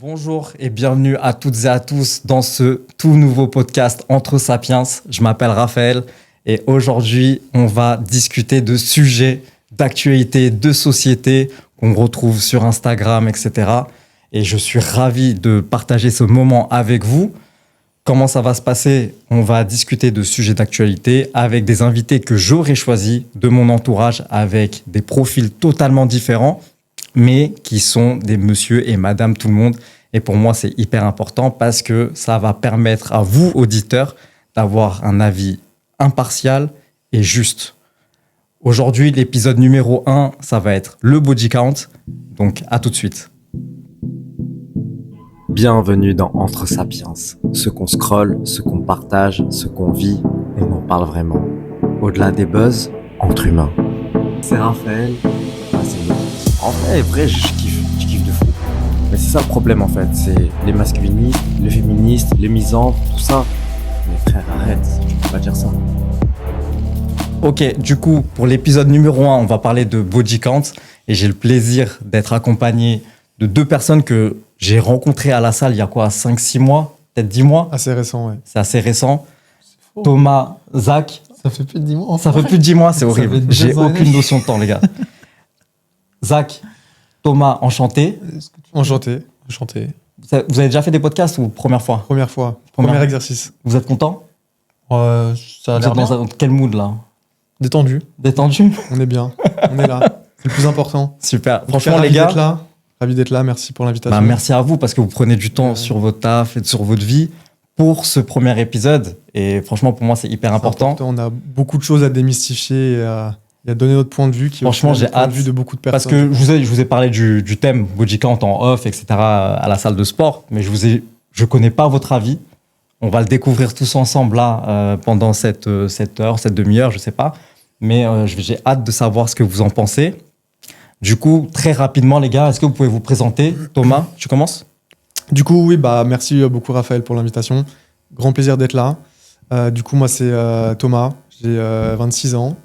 Bonjour et bienvenue à toutes et à tous dans ce tout nouveau podcast Entre Sapiens. Je m'appelle Raphaël et aujourd'hui, on va discuter de sujets d'actualité, de société qu'on retrouve sur Instagram, etc. Et je suis ravi de partager ce moment avec vous. Comment ça va se passer? On va discuter de sujets d'actualité avec des invités que j'aurais choisis de mon entourage avec des profils totalement différents, mais qui sont des monsieur et madame tout le monde. Et pour moi, c'est hyper important parce que ça va permettre à vous, auditeurs, d'avoir un avis impartial et juste. Aujourd'hui, l'épisode numéro 1, ça va être le body count. Donc, à tout de suite. Bienvenue dans Entre Sapiens. Ce qu'on scrolle, ce qu'on partage, ce qu'on vit, on en parle vraiment. Au-delà des buzz, entre humains. C'est Raphaël. En vrai, je kiffe de fou. Mais c'est ça le problème en fait, c'est les masculinistes, les féministes, les misandres, tout ça. Mais frère, arrête, tu peux pas dire ça. Ok, du coup, pour l'épisode numéro 1, on va parler de body count. Et j'ai le plaisir d'être accompagné de deux personnes que j'ai rencontrées à la salle il y a quoi, 5-6 mois, peut-être 10 mois. Assez récent, ouais. C'est assez récent. Thomas, Zach. Ça fait plus de 10 mois. Ça fait plus de 10 mois, c'est horrible. J'ai aucune notion de temps, les gars. Zach, Thomas, enchanté. Enchanté. Vous avez déjà fait des podcasts ou première fois? Première fois. Premier exercice. Vous êtes content? Ça a Vous l'air êtes bien. dans quel mood là? Détendu. Détendu? On est bien. On est là. C'est le plus important. Super. En tout cas, Franchement, les ravi gars, d'être là. Ravi d'être là. Merci pour l'invitation. merci à vous parce que vous prenez du temps sur votre taf et sur votre vie pour ce premier épisode. Et franchement, pour moi, c'est hyper C'est important. On a beaucoup de choses à démystifier et à donner notre point de vue qui est Franchement, au final j'ai le point hâte de vue de beaucoup de Parce personnes. que je vous ai parlé du thème body count en off, etc. à la salle de sport, mais je connais pas votre avis. On va le découvrir tous ensemble là pendant cette heure, cette demi-heure, je sais pas. Mais j'ai hâte de savoir ce que vous en pensez. Du coup, très rapidement, les gars, est-ce que vous pouvez vous présenter? Thomas, tu commences? Du coup, oui, merci beaucoup Raphaël pour l'invitation. Grand plaisir d'être là. Du coup, moi, c'est Thomas. J'ai 26 ans.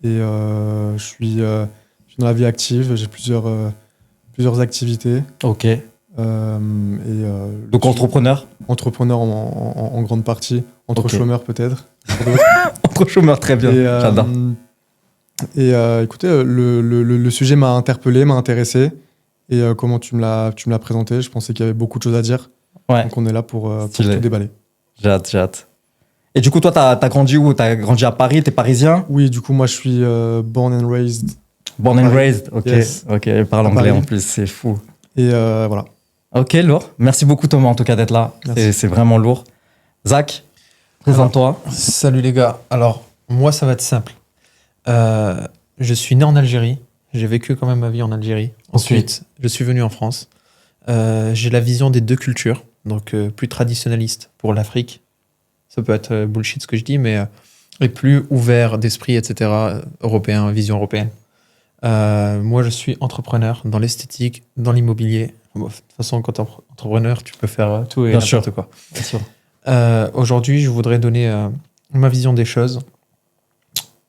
Et je suis dans la vie active, j'ai plusieurs activités. Ok. Donc entrepreneur? Entrepreneur en grande partie, entre Ok. chômeurs peut-être. Entre chômeur, très bien. J'adore. Écoutez, le sujet m'a interpellé, m'a intéressé. Et comment tu me l'as présenté, je pensais qu'il y avait beaucoup de choses à dire. Ouais, Donc on est là pour Stylé. tout déballer. j'ai hâte. Et du coup, toi, t'as grandi où? T'as grandi à Paris? T'es parisien? Oui, du coup, moi je suis born and raised. Born and Paris. raised? Ok, Yes. ok, il parle À anglais Paris. en plus, c'est fou. Et voilà. Ok, lourd. Merci beaucoup Thomas en tout cas d'être là. Merci. C'est vraiment lourd. Zach, présente-toi. Salut les gars. Alors, moi, ça va être simple. Je suis né en Algérie. J'ai vécu quand même ma vie en Algérie. Ensuite, je suis venu en France. J'ai la vision des deux cultures, donc plus traditionnaliste pour l'Afrique. Ça peut être bullshit ce que je dis, mais et plus ouvert d'esprit, etc. Européen, vision européenne. Moi, je suis entrepreneur dans l'esthétique, dans l'immobilier. Bon, de toute façon, quand tu es entrepreneur, tu peux faire tout et Bien sûr. n'importe quoi. Bien sûr. Aujourd'hui, je voudrais donner ma vision des choses.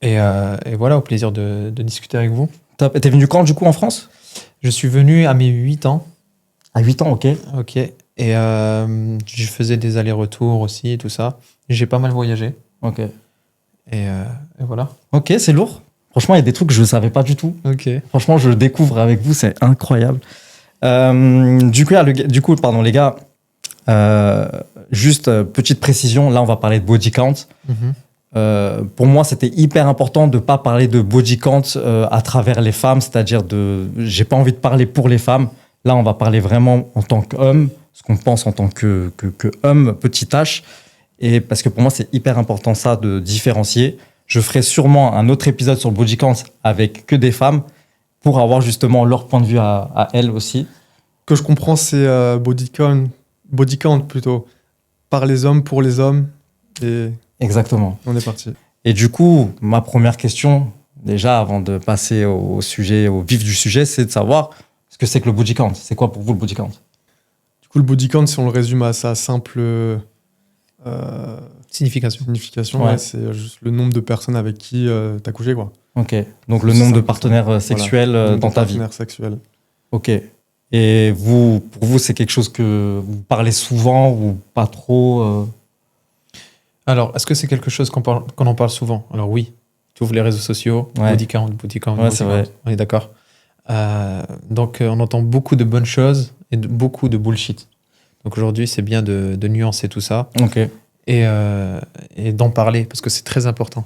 Et voilà, au plaisir de discuter avec vous. T'es venu quand du coup en France? Je suis venu à mes 8 ans. À 8 ans, ok. Ok. Et je faisais des allers-retours aussi et tout ça. J'ai pas mal voyagé. Ok. Et voilà. Ok, c'est lourd. Franchement, il y a des trucs que je ne savais pas du tout. Ok. Franchement, je découvre avec vous, c'est incroyable. Du coup, pardon les gars, juste petite précision, là on va parler de body count. Pour moi, c'était hyper important de ne pas parler de body count à travers les femmes, c'est-à-dire j'ai pas envie de parler pour les femmes. Là, on va parler vraiment en tant qu'homme, ce qu'on pense en tant que homme, petit h. Et parce que pour moi, c'est hyper important ça de différencier. Je ferai sûrement un autre épisode sur le body count avec que des femmes pour avoir justement leur point de vue à elles aussi. Que je comprends, c'est body count plutôt. Par les hommes, pour les hommes. Et Exactement. on est parti. Et du coup, ma première question, déjà avant de passer au vif du sujet, c'est de savoir ce que c'est que le body count. C'est quoi pour vous le body count? Du coup, le body count, si on le résume à sa simple Signification. signification, Ouais. ouais, c'est juste le nombre de personnes avec qui t'as couché, quoi. Ok. Donc le C'est nombre de simple. partenaires sexuels Le nombre dans de ta vie. partenaires sexuels. Ok. Et pour vous, c'est quelque chose que vous parlez souvent ou pas trop Alors, est-ce que c'est quelque chose qu'on en parle souvent? Alors oui, tu ouvres les réseaux sociaux, Ouais. body count, Ouais, c'est vrai. on est d'accord. Donc, on entend beaucoup de bonnes choses et beaucoup de bullshit. Donc aujourd'hui, c'est bien de nuancer tout ça Ok. et d'en parler parce que c'est très important.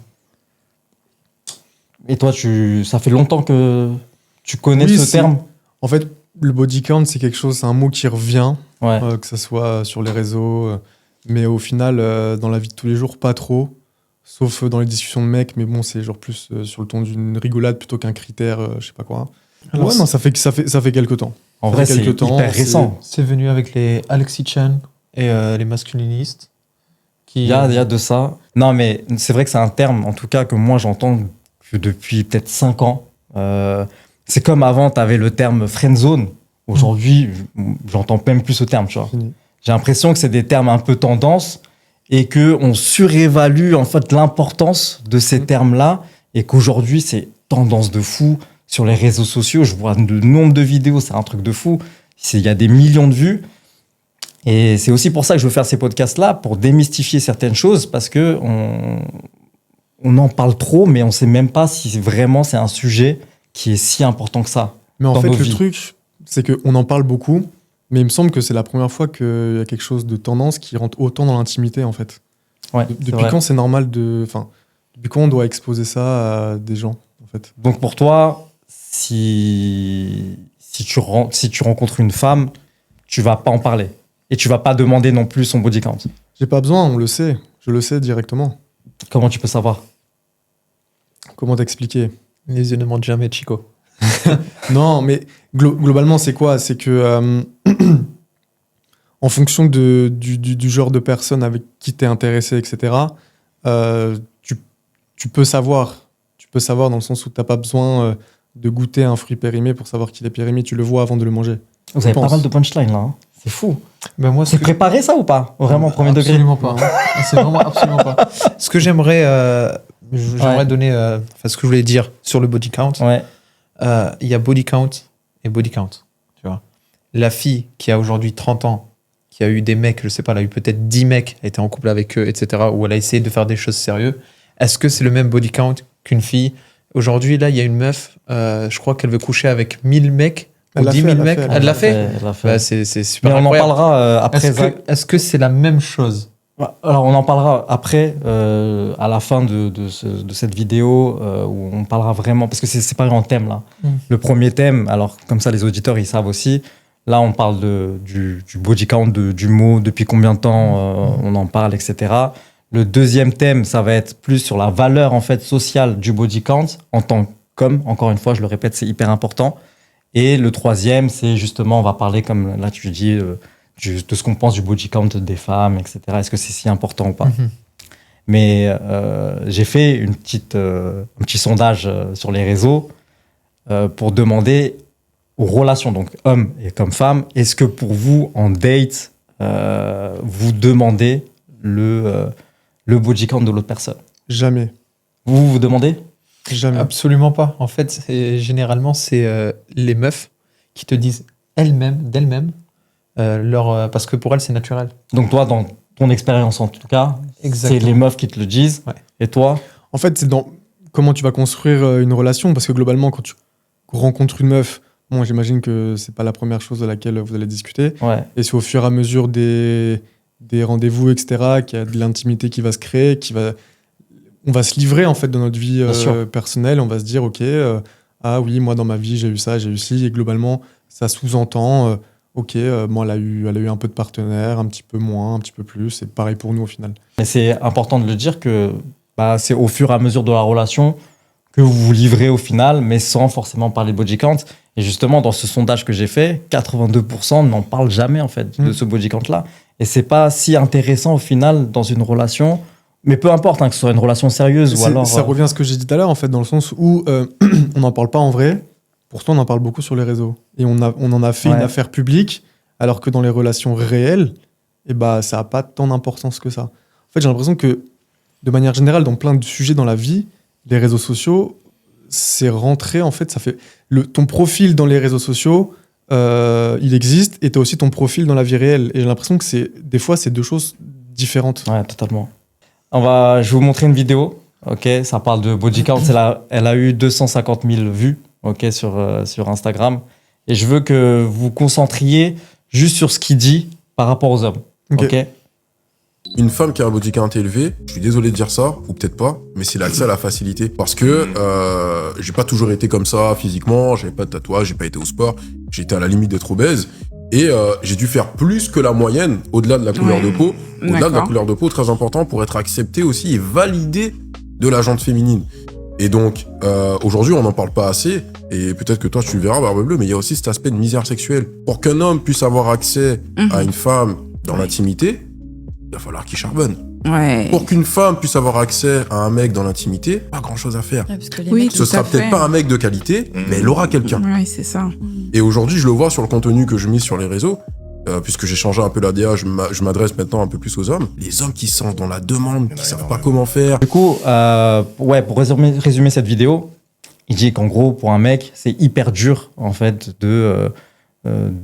Et toi, ça fait longtemps que tu connais Oui, ce terme? En fait, le body count, c'est quelque chose, c'est un mot qui revient, Ouais. que ce soit sur les réseaux, mais au final, dans la vie de tous les jours, pas trop. Sauf dans les discussions de mecs, mais bon, c'est genre plus sur le ton d'une rigolade plutôt qu'un critère, je sais pas quoi. Alors, Ouais, non, ça fait quelques temps. En Ça vrai, fait c'est quelques temps, hyper récent. C'est venu avec les Alexis Chen et les masculinistes. Il y a de ça. Non, mais c'est vrai que c'est un terme, en tout cas, que moi, j'entends que depuis peut-être 5 ans. C'est comme avant, tu avais le terme friendzone. Aujourd'hui, j'entends même plus ce terme, tu vois. Fini. J'ai l'impression que c'est des termes un peu tendance et qu'on surévalue en fait l'importance de ces termes-là et qu'aujourd'hui, c'est tendance de fou. Sur les réseaux sociaux, je vois le nombre de vidéos, c'est un truc de fou. Il y a des millions de vues. Et c'est aussi pour ça que je veux faire ces podcasts-là, pour démystifier certaines choses, parce que on en parle trop, mais on ne sait même pas si vraiment c'est un sujet qui est si important que ça. Mais en dans fait, nos le vies. truc, c'est qu'on en parle beaucoup, mais il me semble que c'est la première fois qu'il y a quelque chose de tendance qui rentre autant dans l'intimité, en fait. Ouais, c'est Depuis vrai. quand c'est normal de... Enfin, depuis quand on doit exposer ça à des gens, en fait? Donc pour toi, si tu rencontres une femme, tu vas pas en parler. Et tu vas pas demander non plus son body count. J'ai pas besoin, on le sait. Je le sais directement. Comment tu peux savoir? Comment t'expliquer? Les yeux ne mentent jamais, Chico. Non, mais globalement, c'est quoi? C'est que en fonction du genre de personne avec qui t'es intéressé, etc., tu peux savoir. Tu peux savoir dans le sens où t'as pas besoin de goûter un fruit périmé pour savoir qu'il est périmé. Tu le vois avant de le manger. Vous avez pas pense. mal de punchlines là. Hein. C'est fou. Ben moi, C'est préparé ça ou pas? Vraiment, premier degré? Absolument pas. Hein. C'est vraiment absolument pas. Ce que j'aimerais Ouais. donner, ce que je voulais dire sur le body count, Ouais. il y a body count et body count. Tu vois. La fille qui a aujourd'hui 30 ans, qui a eu des mecs, je sais pas, elle a eu peut-être 10 mecs, elle était en couple avec eux, etc., où elle a essayé de faire des choses sérieuses. Est-ce que c'est le même body count qu'une fille? Aujourd'hui, là, il y a une meuf, je crois qu'elle veut coucher avec 1000 mecs ou Elle l'a 10 fait, 000 elle l'a mecs. fait, Elle l'a fait. Elle l'a fait. Bah, c'est super Mais on en incroyable. parlera après. Est-ce que c'est la même chose? Alors, on en parlera après, à la fin de cette vidéo, où on parlera vraiment, parce que c'est séparé en thèmes, là. Le premier thème, alors, comme ça, les auditeurs, ils savent aussi. Là, on parle du body count, du mot, depuis combien de temps on en parle, etc. Le deuxième thème, ça va être plus sur la valeur, en fait, sociale du body count, en tant qu'homme. Encore une fois, je le répète, c'est hyper important. Et le troisième, c'est justement, on va parler, comme là, tu dis, de ce qu'on pense du body count des femmes, etc. Est-ce que c'est si important ou pas? Mais j'ai fait un petit sondage sur les réseaux pour demander aux relations, donc hommes et comme femmes, est-ce que pour vous, en date, vous demandez le body count de l'autre personne? Jamais. Vous demandez? Jamais. Absolument pas. En fait, généralement, c'est les meufs qui te disent d'elles-mêmes, parce que pour elles, c'est naturel. Donc toi, dans ton expérience en tout cas, c'est les meufs qui te le disent. Ouais. Et toi? En fait, c'est dans comment tu vas construire une relation. Parce que globalement, quand tu rencontres une meuf, bon, j'imagine que c'est pas la première chose de laquelle vous allez discuter. Ouais. Et c'est au fur et à mesure des rendez-vous, etc., qu'il y a de l'intimité qui va se créer, on va se livrer en fait dans notre vie Bien sûr. personnelle. On va se dire, ok, ah oui, moi dans ma vie j'ai eu ça, j'ai eu ci, et globalement ça sous-entend, ok, moi elle a eu un peu de partenaires, un petit peu moins, un petit peu plus. C'est pareil pour nous au final. Mais c'est important de le dire que c'est au fur et à mesure de la relation que vous vous livrez au final, mais sans forcément parler body count. Et justement, dans ce sondage que j'ai fait, 82% n'en parlent jamais en fait de ce body count-là. Et c'est pas si intéressant au final dans une relation. Mais peu importe, que ce soit une relation sérieuse ou alors... Ça revient à ce que j'ai dit tout à l'heure, en fait, dans le sens où on n'en parle pas en vrai, pourtant on en parle beaucoup sur les réseaux. Et on en a fait une affaire publique, alors que dans les relations réelles, ça n'a pas tant d'importance que ça. En fait, j'ai l'impression que, de manière générale, dans plein de sujets dans la vie, les réseaux sociaux, c'est rentré, en fait, ça fait... ton profil dans les réseaux sociaux il existe, et tu as aussi ton profil dans la vie réelle. Et j'ai l'impression que des fois, c'est deux choses différentes. Ouais, totalement. Je vais vous montrer une vidéo. Ok, ça parle de body count. Elle a eu 250 000 vues, ok, sur Instagram. Et je veux que vous concentriez juste sur ce qu'il dit par rapport aux hommes. Ok. Une femme qui a un body count élevé, je suis désolé de dire ça, ou peut-être pas, mais c'est l'accès à la facilité. Parce que j'ai pas toujours été comme ça physiquement, j'avais pas de tatouage, j'ai pas été au sport, j'étais à la limite d'être obèse. Et j'ai dû faire plus que la moyenne, au-delà de la couleur de peau. Au-delà de la couleur de peau, très important pour être accepté aussi et validé de la jante féminine. Et donc, aujourd'hui, on n'en parle pas assez. Et peut-être que toi, tu le verras, Barbe Bleue, mais il y a aussi cet aspect de misère sexuelle. Pour qu'un homme puisse avoir accès à une femme dans l'intimité, il va falloir qu'il charbonne. Ouais. Pour qu'une femme puisse avoir accès à un mec dans l'intimité, pas grand-chose à faire. Ouais, oui, Ce sera peut-être pas un mec de qualité, mais elle aura quelqu'un. Oui, c'est ça. Et aujourd'hui, je le vois sur le contenu que je mise sur les réseaux, puisque j'ai changé un peu l'ADA, je m'adresse maintenant un peu plus aux hommes. Les hommes qui sont dans la demande, qui savent pas comment faire. Du coup, pour résumer cette vidéo, il dit qu'en gros, pour un mec, c'est hyper dur, en fait,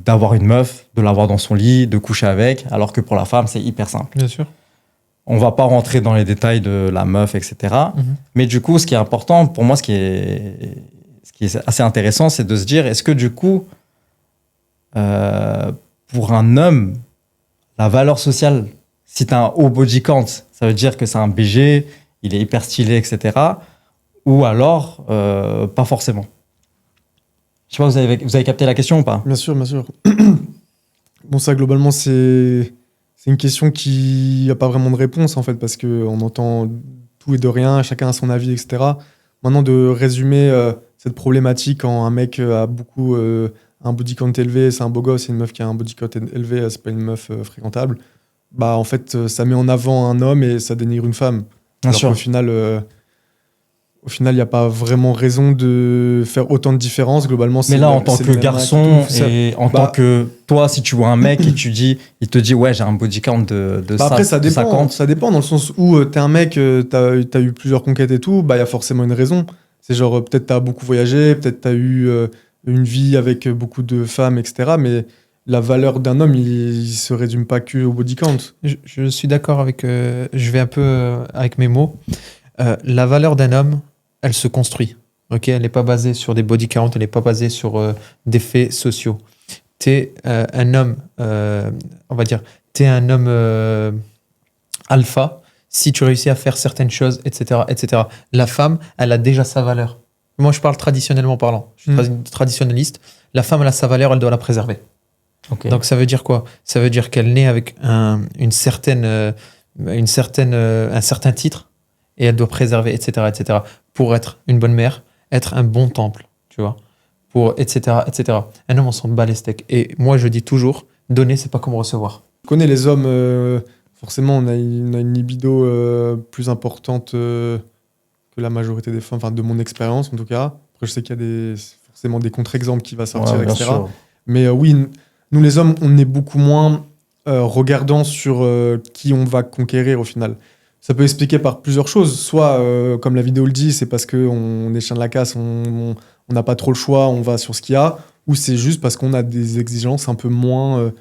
d'avoir une meuf, de l'avoir dans son lit, de coucher avec, alors que pour la femme, c'est hyper simple. Bien sûr. On va pas rentrer dans les détails de la meuf, etc. Mais du coup, ce qui est important, pour moi, ce qui est assez intéressant, c'est de se dire, est-ce que du coup, pour un homme, la valeur sociale, si tu as un haut body count, ça veut dire que c'est un BG, il est hyper stylé, etc. Ou alors, pas forcément. Je sais pas, vous avez capté la question ou pas? Bien sûr, bien sûr. Bon, ça, globalement, c'est une question qui n'a pas vraiment de réponse, en fait, parce qu'on entend tout et de rien, chacun a son avis, etc. Maintenant, de résumer cette problématique en un mec a beaucoup un body count élevé, c'est un beau gosse, et une meuf qui a un body count élevé, c'est pas une meuf fréquentable, bah, en fait, ça met en avant un homme et ça dénigre une femme. Bien sûr. Au final, il n'y a pas vraiment raison de faire autant de différences. Globalement, mais là, en tant que garçon, et en tant que toi, si tu vois un mec et il te dit, ouais, j'ai un body count de après, ça dépend, 50. Ça dépend dans le sens où t'es un mec, t'as eu plusieurs conquêtes et tout, bah, il y a forcément une raison. C'est genre, peut-être t'as beaucoup voyagé, peut-être t'as eu une vie avec beaucoup de femmes, etc. Mais la valeur d'un homme, il se résume pas que au body count. Je suis d'accord avec... je vais un peu avec mes mots. La valeur d'un homme, elle se construit. Okay, elle n'est pas basée sur des body count, elle n'est pas basée sur des faits sociaux. T'es un homme, on va dire, t'es un homme alpha si tu réussis à faire certaines choses, etc., etc. La femme, elle a déjà sa valeur. Moi, je parle traditionnellement parlant. Je suis traditionnaliste. La femme, elle a sa valeur, elle doit la préserver. Okay. Donc, ça veut dire quoi? Ça veut dire qu'elle naît avec un certain titre et elle doit préserver, etc., etc., pour être une bonne mère, être un bon temple, tu vois, pour etc., etc. Un homme, on s'en bat les steaks. Et moi, je dis toujours, donner, c'est pas comme recevoir. Je connais les hommes, forcément, on a une libido plus importante que la majorité des femmes, enfin, de mon expérience, en tout cas. Après, je sais qu'il y a forcément des contre-exemples qui vont sortir, ouais, etc. Sûr. Mais oui, nous, les hommes, on est beaucoup moins regardants sur qui on va conquérir, au final. Ça peut expliquer par plusieurs choses. Soit, comme la vidéo le dit, c'est parce qu'on est chien de la casse, on n'a pas trop le choix, on va sur ce qu'il y a, ou c'est juste parce qu'on a des exigences un peu moins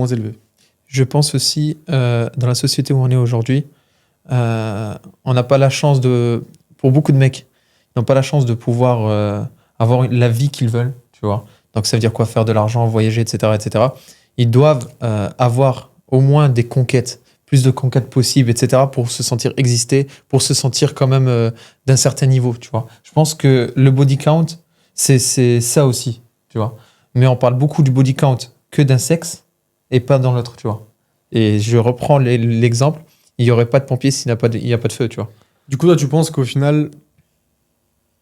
élevées. Je pense aussi, dans la société où on est aujourd'hui, on n'a pas la chance pour beaucoup de mecs, ils n'ont pas la chance de pouvoir avoir la vie qu'ils veulent, tu vois. Donc ça veut dire quoi? Faire de l'argent, voyager, etc., etc. Ils doivent avoir au moins des conquêtes, plus de conquêtes possibles, etc., pour se sentir exister, pour se sentir quand même d'un certain niveau, tu vois. Je pense que le body count, c'est ça aussi, tu vois. Mais on parle beaucoup du body count que d'un sexe et pas dans l'autre, tu vois. Et je reprends l'exemple, il n'y aurait pas de pompier s'il n'y a pas de feu, tu vois. Du coup, toi, tu penses qu'au final,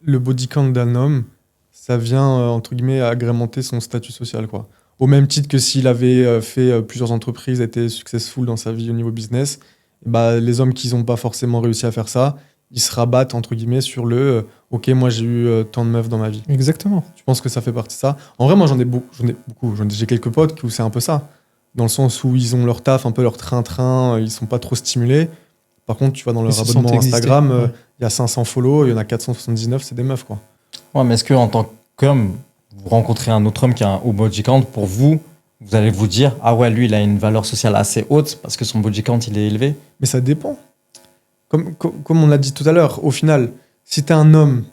le body count d'un homme, ça vient, entre guillemets, agrémenter son statut social, quoi. Au même titre que s'il avait fait plusieurs entreprises, été successful dans sa vie au niveau business, bah, les hommes qui n'ont pas forcément réussi à faire ça, ils se rabattent, entre guillemets, sur le « Ok, moi, j'ai eu tant de meufs dans ma vie. » Exactement. Je pense que ça fait partie de ça. En vrai, moi, j'en ai beaucoup. J'ai quelques potes où c'est un peu ça. Dans le sens où ils ont leur taf, un peu leur train-train, ils sont pas trop stimulés. Par contre, tu vas dans leur abonnement Instagram, il y a 500 follow, il y en a 479, c'est des meufs, quoi. Ouais, mais est-ce qu'en tant qu'homme, vous rencontrez un autre homme qui a un haut body count, pour vous, vous allez vous dire, ah ouais, lui, il a une valeur sociale assez haute parce que son body count, il est élevé. Mais ça dépend. Comme on l'a dit tout à l'heure, au final, si t'es un homme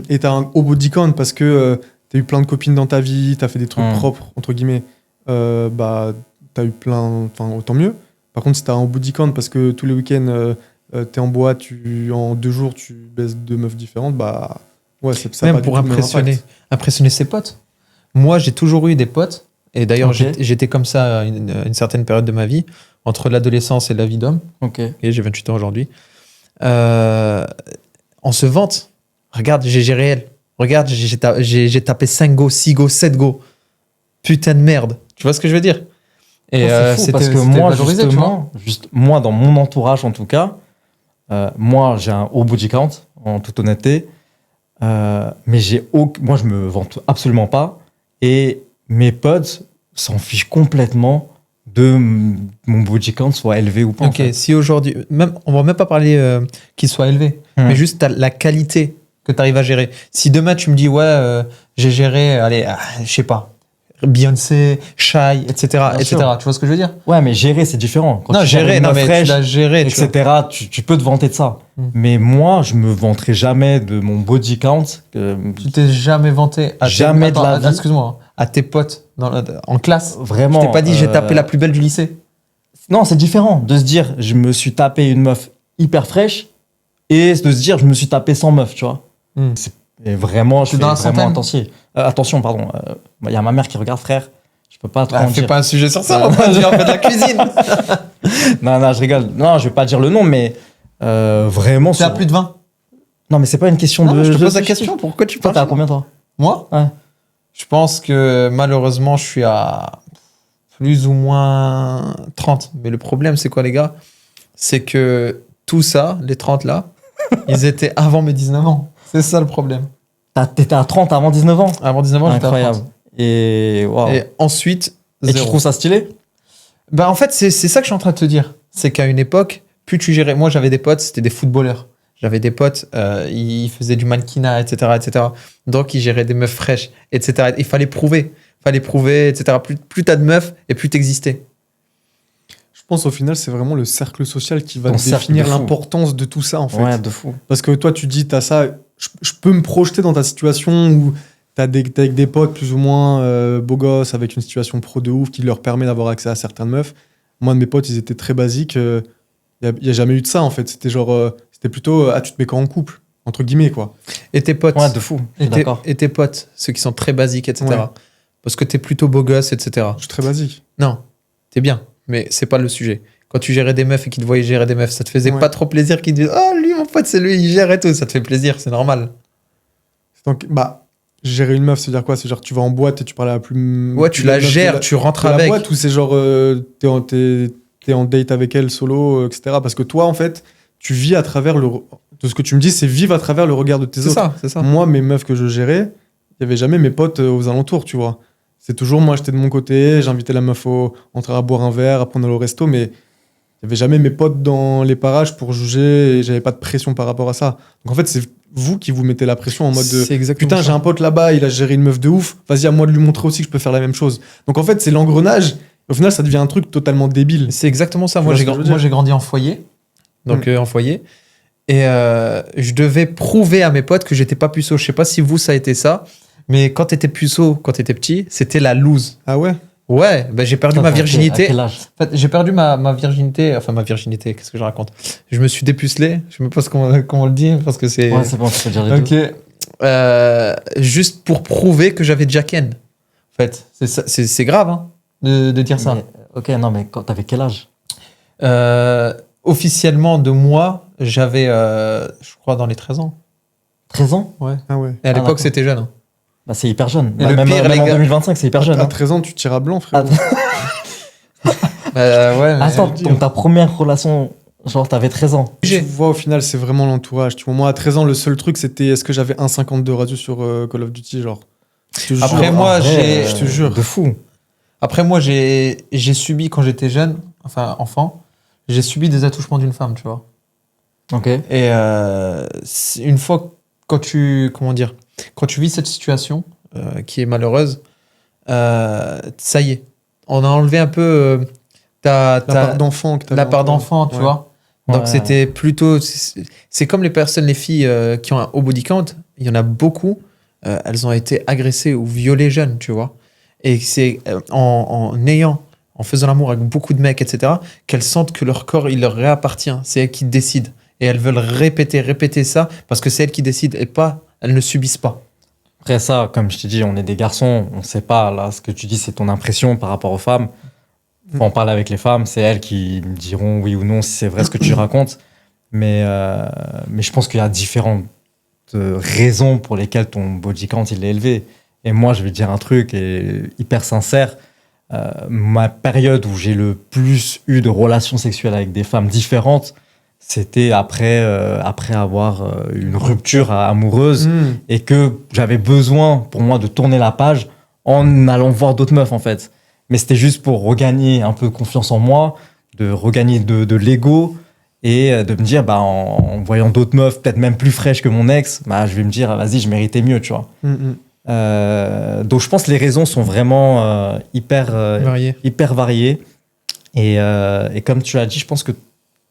et t'as un haut body count parce que t'as eu plein de copines dans ta vie, t'as fait des trucs propres, entre guillemets, bah, t'as eu plein... Enfin, autant mieux. Par contre, si t'as un haut body count parce que tous les week-ends, t'es en boîte, en 2 jours, tu baisses 2 meufs différentes, bah... Ouais, ça Même a pas pour du tout le même impact. impressionner ses potes. Moi, j'ai toujours eu des potes, et d'ailleurs, Ok. j'étais comme ça à une certaine période de ma vie, entre l'adolescence et la vie d'homme, Ok. et j'ai 28 ans aujourd'hui. On se vante. Regarde, GG réel. Regarde, j'ai tapé 5 go, 6 go, 7 go. Putain de merde. Tu vois ce que je veux dire? Et C'est fou parce que moi, moi, dans mon entourage en tout cas, moi, j'ai un haut body count, en toute honnêteté. Mais moi, je me vante absolument pas. Et mes potes s'en fichent complètement de mon body count soit élevé ou pas. en Ok, fait. si aujourd'hui, même, on va même pas parler qu'il soit élevé, mais juste la qualité que tu arrives à gérer. Si demain tu me dis, ouais, j'ai géré, allez, je sais pas, Beyoncé, Shai, etc., Bien etc. sûr. Tu vois ce que je veux dire? Ouais, mais gérer, c'est différent. Quand Non, tu gères gérer, une non, meuf mais fraîche, tu l'as géré, tu vois. etc., tu peux te vanter de ça. Mais Mais moi, je me vanterai jamais de mon body count. tu t'es jamais vanté à Jamais de la vie. excuse-moi, à tes potes en classe. Vraiment. Je t'ai pas dit, j'ai tapé la plus belle du lycée. Non, c'est différent de se dire, je me suis tapé une meuf hyper fraîche et de se dire, je me suis tapé 100 meufs, tu vois. Hmm. Et vraiment, je C'est fais dans la vraiment centaine. attention, pardon. Il y a ma mère qui regarde, frère. Je peux pas trop en Fais dire. pas un sujet sur ça, on va dire, on fait de la cuisine. Non, je rigole. Non, je vais pas dire le nom, mais vraiment. C'est à plus de 20. Non, mais c'est pas une question Non, de. je te pose la question, pourquoi tu Toi, parles? t'as combien, toi? Moi? Ouais. Je pense que malheureusement, je suis à plus ou moins 30. Mais le problème, c'est quoi, les gars? C'est que tout ça, les 30 là, ils étaient avant mes 19 ans. C'est ça le problème. T'étais à 30 avant 19 ans. Avant 19 ans, j'étais à Incroyable. 30. Et waouh. Et ensuite, Et tu zéro. trouves ça stylé? Bah, en fait, c'est ça que je suis en train de te dire. C'est qu'à une époque, plus tu gérais. Moi, j'avais des potes, c'était des footballeurs. J'avais des potes, ils faisaient du mannequinat, etc., etc. Donc, ils géraient des meufs fraîches, etc. Il fallait prouver, etc. Plus t'as de meufs et plus t'existais. Je pense au final, c'est vraiment le cercle social qui va Ton cercle définir de fou. l'importance de tout ça, en fait. Ouais, de fou. Parce que toi, tu dis, t'as ça. Je peux me projeter dans ta situation où t'es avec des potes plus ou moins beaux gosses, avec une situation pro de ouf qui leur permet d'avoir accès à certaines meufs. Moi, de mes potes, ils étaient très basiques. Il n'y a jamais eu de ça, en fait. C'était genre. C'était plutôt, tu te mets quand en couple, entre guillemets, quoi. Et tes potes, Ouais, de fou. Je suis d'accord. et tes potes, ceux qui sont très basiques, etc. Ouais. Parce que t'es plutôt beau gosse, etc. Je suis très basique. Non, t'es bien, mais c'est pas le sujet. Quand tu gérais des meufs et qu'ils te voyaient gérer des meufs, ça te faisait Ouais. pas trop plaisir qu'ils te disent, oh, lui, mon pote, c'est lui, il gère et tout. Ça te fait plaisir, c'est normal. Donc, bah, gérer une meuf, c'est-à-dire quoi? C'est genre, tu vas en boîte et tu parles à la plus. Ouais, tu la gères, tu rentres de la avec. boîte ou c'est genre, t'es en date avec elle solo, etc. Parce que toi, en fait, tu vis à travers de ce que tu me dis, c'est vivre à travers le regard de tes C'est autres. ça, c'est ça. Moi, mes meufs que je gérais, il y avait jamais mes potes aux alentours, tu vois. C'est toujours moi, j'étais de mon côté, j'invitais la meuf entrer à boire un verre, à prendre au resto, mais il y avait jamais mes potes dans les parages pour juger et j'avais pas de pression par rapport à ça. Donc en fait, c'est vous qui vous mettez la pression en mode de C'est exactement putain, ça. j'ai un pote là-bas, il a géré une meuf de ouf, vas-y, à moi de lui montrer aussi que je peux faire la même chose. Donc en fait, c'est l'engrenage. Au final, ça devient un truc totalement débile. C'est exactement ça. Tu Moi, vois j'ai ce que je veux moi, dire j'ai grandi en foyer. Donc, en foyer. Et je devais prouver à mes potes que j'étais pas puceau. Je sais pas si vous, ça a été ça. Mais quand t'étais puceau, quand t'étais petit, c'était la loose. Ah ouais? Ouais, bah, j'ai perdu ma À virginité. quel âge? En fait, j'ai perdu ma virginité. Enfin, ma virginité, qu'est-ce que je raconte? Je me suis dépucelé. Je sais même pas comment on le dit, parce que c'est. Ouais, c'est bon, tu peux dire les deux. Ok. Juste pour prouver que j'avais déjà Ken. En fait, c'est grave hein, de dire ça. Mais, ok, non, mais quand t'avais quel âge? Officiellement, de moi, j'avais, je crois, dans les 13 ans. 13 ans? Ouais. Ah ouais. Et à l'époque, d'accord. c'était jeune. Hein. Bah, c'est hyper jeune. Et Bah, le même pire, même les en gars- 2025, c'est hyper jeune. À hein. 13 ans, tu tires à blanc, frère. Ouais, mais Attends, c'est donc ta première relation, genre t'avais 13 ans. Tu vois, au final, c'est vraiment l'entourage. Tu vois, moi, à 13 ans, le seul truc, c'était est-ce que j'avais 1,50 de radio sur Call of Duty, genre. Je te jure. Après, moi, En vrai, j'ai- je te jure. De fou. Après, moi, j'ai subi, quand j'étais jeune, enfin enfant, j'ai subi des attouchements d'une femme, tu vois. Ok. Et une fois, quand tu vis cette situation, qui est malheureuse, ça y est. On a enlevé un peu La part d'enfant que t'avais la part encore. d'enfant, tu Ouais. vois. Donc Ouais. c'était plutôt... C'est comme les filles qui ont un haut body count, il y en a beaucoup, elles ont été agressées ou violées jeunes, tu vois. Et c'est en faisant l'amour avec beaucoup de mecs, etc., qu'elles sentent que leur corps, il leur réappartient. C'est elles qui décident. Et elles veulent répéter ça parce que c'est elles qui décident et pas, elles ne subissent pas. Après ça, comme je t'ai dit, on est des garçons, on sait pas, là, ce que tu dis, c'est ton impression par rapport aux femmes. Faut en parler avec les femmes, c'est elles qui me diront oui ou non si c'est vrai ce que tu racontes. Mais je pense qu'il y a différentes raisons pour lesquelles ton body count, il est élevé. Et moi, je vais te dire un truc et hyper sincère. Ma période où j'ai le plus eu de relations sexuelles avec des femmes différentes, c'était après avoir une rupture amoureuse et que j'avais besoin pour moi de tourner la page en allant voir d'autres meufs en fait. Mais c'était juste pour regagner un peu confiance en moi, de regagner de l'ego et de me dire, en voyant d'autres meufs, peut-être même plus fraîches que mon ex, je vais me dire, vas-y, je méritais mieux, tu vois. Donc je pense que les raisons sont vraiment hyper variées. Et comme tu l'as dit, je pense que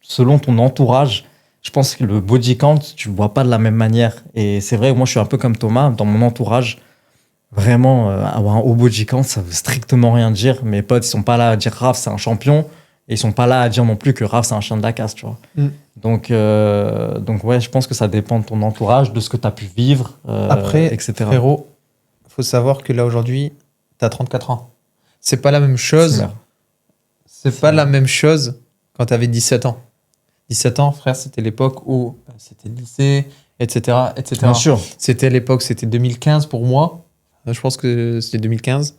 selon ton entourage, je pense que le body count, tu le vois pas de la même manière. Et c'est vrai, moi je suis un peu comme Thomas, dans mon entourage, vraiment, avoir un haut body count, ça veut strictement rien dire. Mes potes, ils sont pas là à dire Raph, c'est un champion. Et ils sont pas là à dire non plus que Raph, c'est un chien de la casse, tu vois. Donc ouais, je pense que ça dépend de ton entourage, de ce que tu as pu vivre, Après, etc. frérot, faut savoir que là, aujourd'hui, tu as 34 ans. C'est pas la même chose. C'est pas la même chose quand tu avais 17 ans. 17 ans, frère, c'était l'époque où c'était le lycée, etc., etc. Bien sûr. C'était l'époque, c'était 2015 pour moi. Je pense que c'était 2015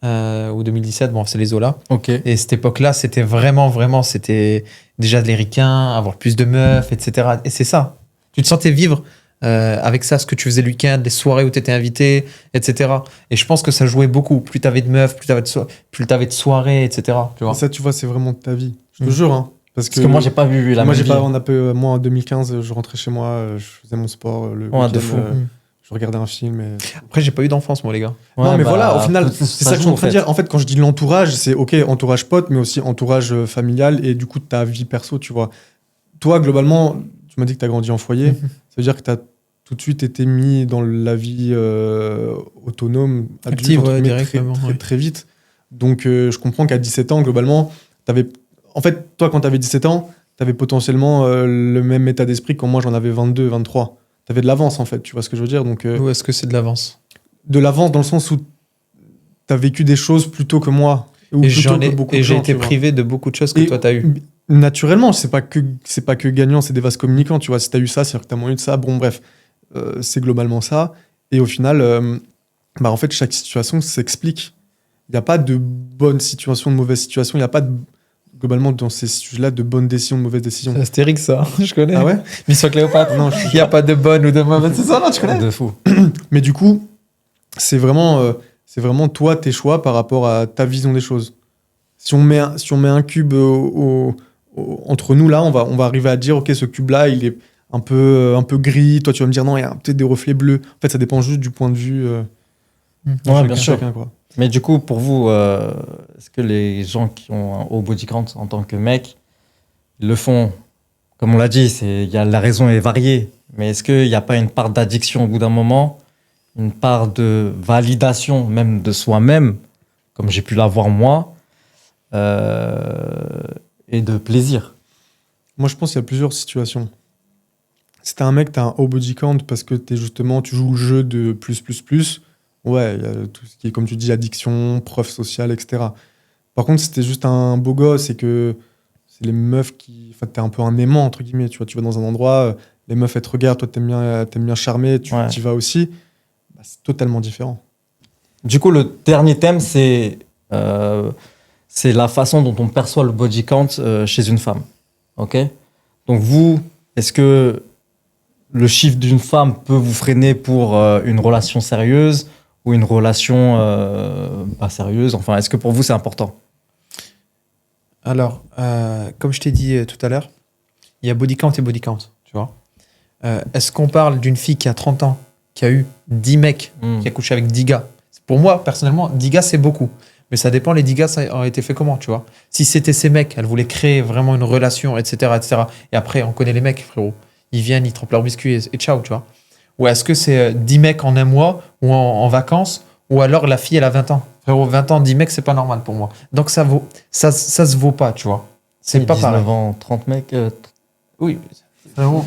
ou 2017. Bon, c'est les eaux là. Ok. Et cette époque-là, c'était vraiment, c'était déjà de l'éricain, avoir plus de meufs, etc. Et c'est ça. Tu te sentais vivre avec ça, ce que tu faisais le week-end, les soirées où tu étais invité, etc. Et je pense que ça jouait beaucoup. Plus tu avais de meufs, plus tu avais de soirées, etc. Tu vois. Et ça, tu vois, c'est vraiment de ta vie. Je te jure, hein. Parce que moi, j'ai pas vu la moi, même vie. moi, en 2015, je rentrais chez moi, je faisais mon sport. Le Ouais, de week-end, fou. Je regardais un film. Et... Après, j'ai pas eu d'enfance, moi, les gars. non, mais voilà, au final, ça c'est ça que je suis joue, en train de dire. En fait, quand je dis l'entourage, c'est OK, entourage pote, mais aussi entourage familial et du coup, ta vie perso, tu vois. Toi, globalement, tu m'as dit que tu as grandi en foyer. Ça veut dire que tu as tout de suite été mis dans la vie autonome, adulte, Active, entre guillemets, directement, très vite. Donc, je comprends qu'à 17 ans, globalement, en fait, toi, quand tu avais 17 ans, tu avais potentiellement le même état d'esprit que quand moi, j'en avais 22, 23. Tu avais de l'avance, en fait, tu vois ce que je veux dire. Donc, Ou est-ce que c'est de l'avance? de l'avance dans le sens où tu as vécu des choses plus tôt que moi. Ou Et plus tôt que beaucoup de j'ai gens, été tu vois. privé de beaucoup de choses que Et toi, t'as eu. Naturellement, c'est pas que gagnant, c'est des vases communicants, tu vois. Si t'as eu ça, c'est que t'as moins eu de ça. Bon, bref, c'est globalement ça. Et au final, en fait, chaque situation s'explique. Il n'y a pas de bonne situation, de mauvaise situation. Il n'y a pas globalement dans ces sujets-là de bonnes décisions, de mauvaises décisions. C'est Astérix, ça. Je connais. Ah ouais? Mission Cléopâtre. Non, Il n'y a pas de bonne ou de mauvaise. C'est ça, non, tu connais? De fou. Mais du coup, c'est vraiment toi, tes choix par rapport à ta vision des choses. Si on met un cube entre nous, là, on va arriver à dire, OK, ce cube-là, il est un peu gris. Toi, tu vas me dire, non, il y a peut-être des reflets bleus. En fait, ça dépend juste du point de vue Ouais, bien sûr. chacun, quoi. Mais du coup, pour vous, est-ce que les gens qui ont un haut body count en tant que mec, ils le font, comme on l'a dit, la raison est variée, mais est-ce qu'il n'y a pas une part d'addiction au bout d'un moment, une part de validation même de soi-même, comme j'ai pu l'avoir moi, et de plaisir? Moi, je pense qu'il y a plusieurs situations. Si t'es un mec, t'as un haut body count parce que tu joues le jeu de plus. Ouais, il y a tout ce qui est, comme tu dis, addiction, preuve sociale, etc. Par contre, si t'es juste un beau gosse et que c'est les meufs qui... Enfin, t'es un peu un aimant, entre guillemets, tu vois. Tu vas dans un endroit, les meufs, elles te regardent, toi, t'aimes bien charmer, tu y vas aussi. C'est totalement différent. Du coup, le dernier thème, c'est la façon dont on perçoit le body count chez une femme. Ok? Donc vous, est-ce que le chiffre d'une femme peut vous freiner pour une relation sérieuse ou une relation pas sérieuse? Enfin, est-ce que pour vous, c'est important? Alors, comme je t'ai dit tout à l'heure, il y a body count et body count, tu vois. Est-ce qu'on parle d'une fille qui a 30 ans, qui a eu 10 mecs, Mm. qui a couché avec 10 gars. Pour moi, personnellement, 10 gars, c'est beaucoup. Mais ça dépend, les 10 gars, ça a été fait comment, tu vois. Si c'était ces mecs, elle voulait créer vraiment une relation, etc., etc. Et après, on connaît les mecs, frérot. Ils viennent, ils trempent leurs biscuits et ciao, tu vois. Ou est-ce que c'est 10 mecs en un mois ou en vacances, ou alors la fille, elle a 20 ans. Frérot, 20 ans, 10 mecs, c'est pas normal pour moi. Donc ça se vaut pas, tu vois. C'est pas 19 pareil. ans, 30 mecs. Oui, frérot.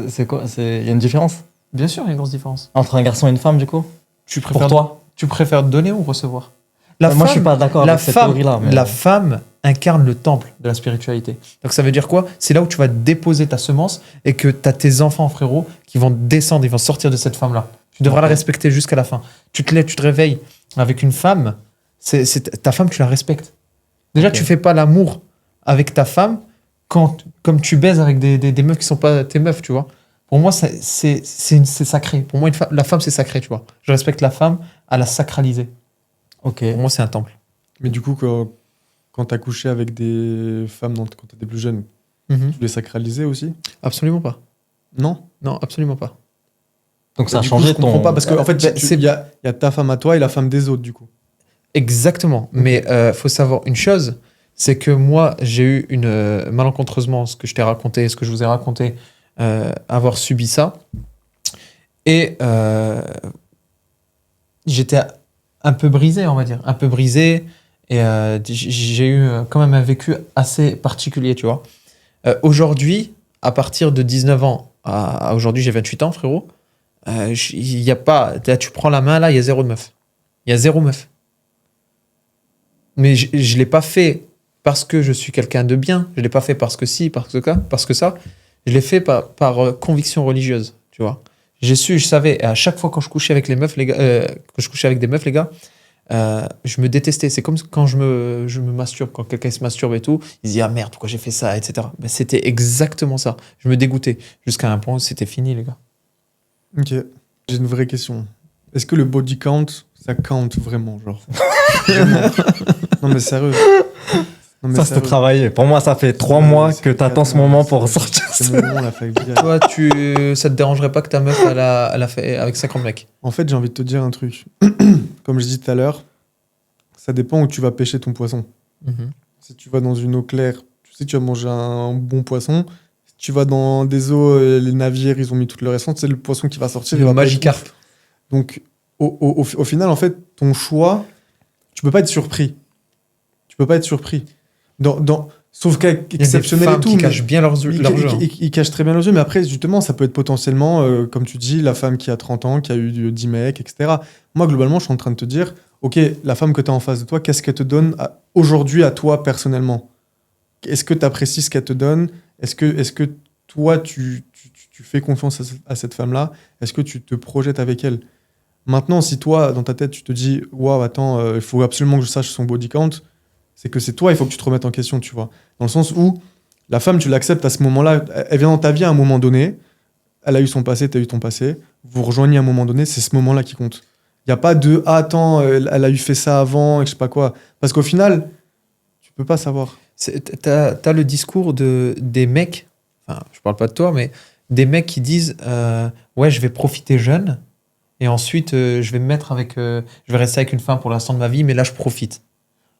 C'est quoi? Il y a une différence Bien sûr, il y a une grosse différence. entre un garçon et une femme, du coup? Tu Pour toi? Tu préfères donner ou recevoir? Moi, je suis pas d'accord la avec cette femme, théorie-là. mais- la femme incarne le temple de la spiritualité. Donc ça veut dire quoi? C'est là où tu vas déposer ta semence et que tu as tes enfants, frérot, qui vont descendre, ils vont sortir de cette femme-là. Tu devras Ok. la respecter jusqu'à la fin. Tu te lèves, tu te réveilles avec une femme, ta femme, tu la respectes. Déjà, Ok. tu fais pas l'amour avec ta femme comme tu baises avec des meufs qui sont pas tes meufs, tu vois. Pour moi, c'est sacré. Pour moi, la femme, c'est sacré, tu vois. Je respecte la femme à la sacraliser. Ok. Pour moi, c'est un temple. Mais du coup, quand tu as couché avec des femmes quand tu étais plus jeune, tu les sacralisais aussi? Absolument pas. Non? Non, absolument pas. Donc ça a Du coup, changé je comprends ton. pas parce qu'en fait, Bah, il y a ta femme à toi et la femme des autres, du coup. Exactement. Mais faut savoir une chose, c'est que moi, j'ai eu malencontreusement, ce que je t'ai raconté, ce que je vous ai raconté, avoir subi ça. Et j'étais un peu brisé, on va dire. Un peu brisé. Et j'ai eu quand même un vécu assez particulier, tu vois. Aujourd'hui, à partir de 19 ans, à aujourd'hui, j'ai 28 ans, frérot. Il y a pas. Là, tu prends la main, là, il y a zéro meuf. Il y a zéro meuf. Mais je ne l'ai pas fait parce que je suis quelqu'un de bien. Je ne l'ai pas fait parce que parce que ça. Je l'ai fait par conviction religieuse, tu vois. Je savais, et à chaque fois quand je couchais avec les meufs, les gars, quand je couchais avec des meufs, les gars, je me détestais. C'est comme quand je me masturbe, quand quelqu'un se masturbe et tout, il se dit ah merde, pourquoi j'ai fait ça, etc. Ben, c'était exactement ça. Je me dégoûtais jusqu'à un point où c'était fini, les gars. Ok. J'ai une vraie question. Est-ce que le body count, ça compte vraiment, genre? Vraiment. Non mais sérieux. Non, mais Ça, c'était sérieux. travaillé. Pour moi, ça fait 3 mois que t'attends ce moment pour sortir. C'est mon moment, la fac. Toi, ça te dérangerait pas que ta meuf, elle a fait avec 50 mecs? En fait, j'ai envie de te dire un truc. Comme je dis tout à l'heure, ça dépend où tu vas pêcher ton poisson. Si tu vas dans une eau claire, tu sais que tu vas manger un bon poisson. Si tu vas dans des eaux, les navires, ils ont mis toute leur essence, c'est le poisson qui va sortir. il Le va pas être Magikarp. ouf. Donc, au final, en fait, ton choix, tu peux pas être surpris. Tu peux pas être surpris. Sauf cas Il y a des exceptionnel et femmes tout. qui mais- cachent bien leurs jeu. ils cachent très bien leurs yeux, mais après, justement, ça peut être potentiellement, comme tu dis, la femme qui a 30 ans, qui a eu 10 mecs, etc. Moi, globalement, je suis en train de te dire, ok, la femme que tu as en face de toi, qu'est-ce qu'elle te donne aujourd'hui à toi, personnellement? Est-ce que tu apprécies ce qu'elle te donne? Est-ce que toi, tu fais confiance à cette femme-là? Est-ce que tu te projettes avec elle? Maintenant, si toi, dans ta tête, tu te dis, waouh, attends, il faut absolument que je sache son body count, c'est que c'est toi, il faut que tu te remettes en question, tu vois. Dans le sens où la femme, tu l'acceptes à ce moment-là, elle vient dans ta vie à un moment donné, elle a eu son passé, tu as eu ton passé, vous rejoignez à un moment donné, c'est ce moment-là qui compte. Il n'y a pas de ah, attends, elle a eu fait ça avant, et je sais pas quoi. Parce qu'au final, tu peux pas savoir. T'as le discours des mecs, enfin, je parle pas de toi, mais des mecs qui disent ouais, je vais profiter jeune et ensuite je vais me mettre je vais rester avec une femme pour l'instant de ma vie, mais là je profite.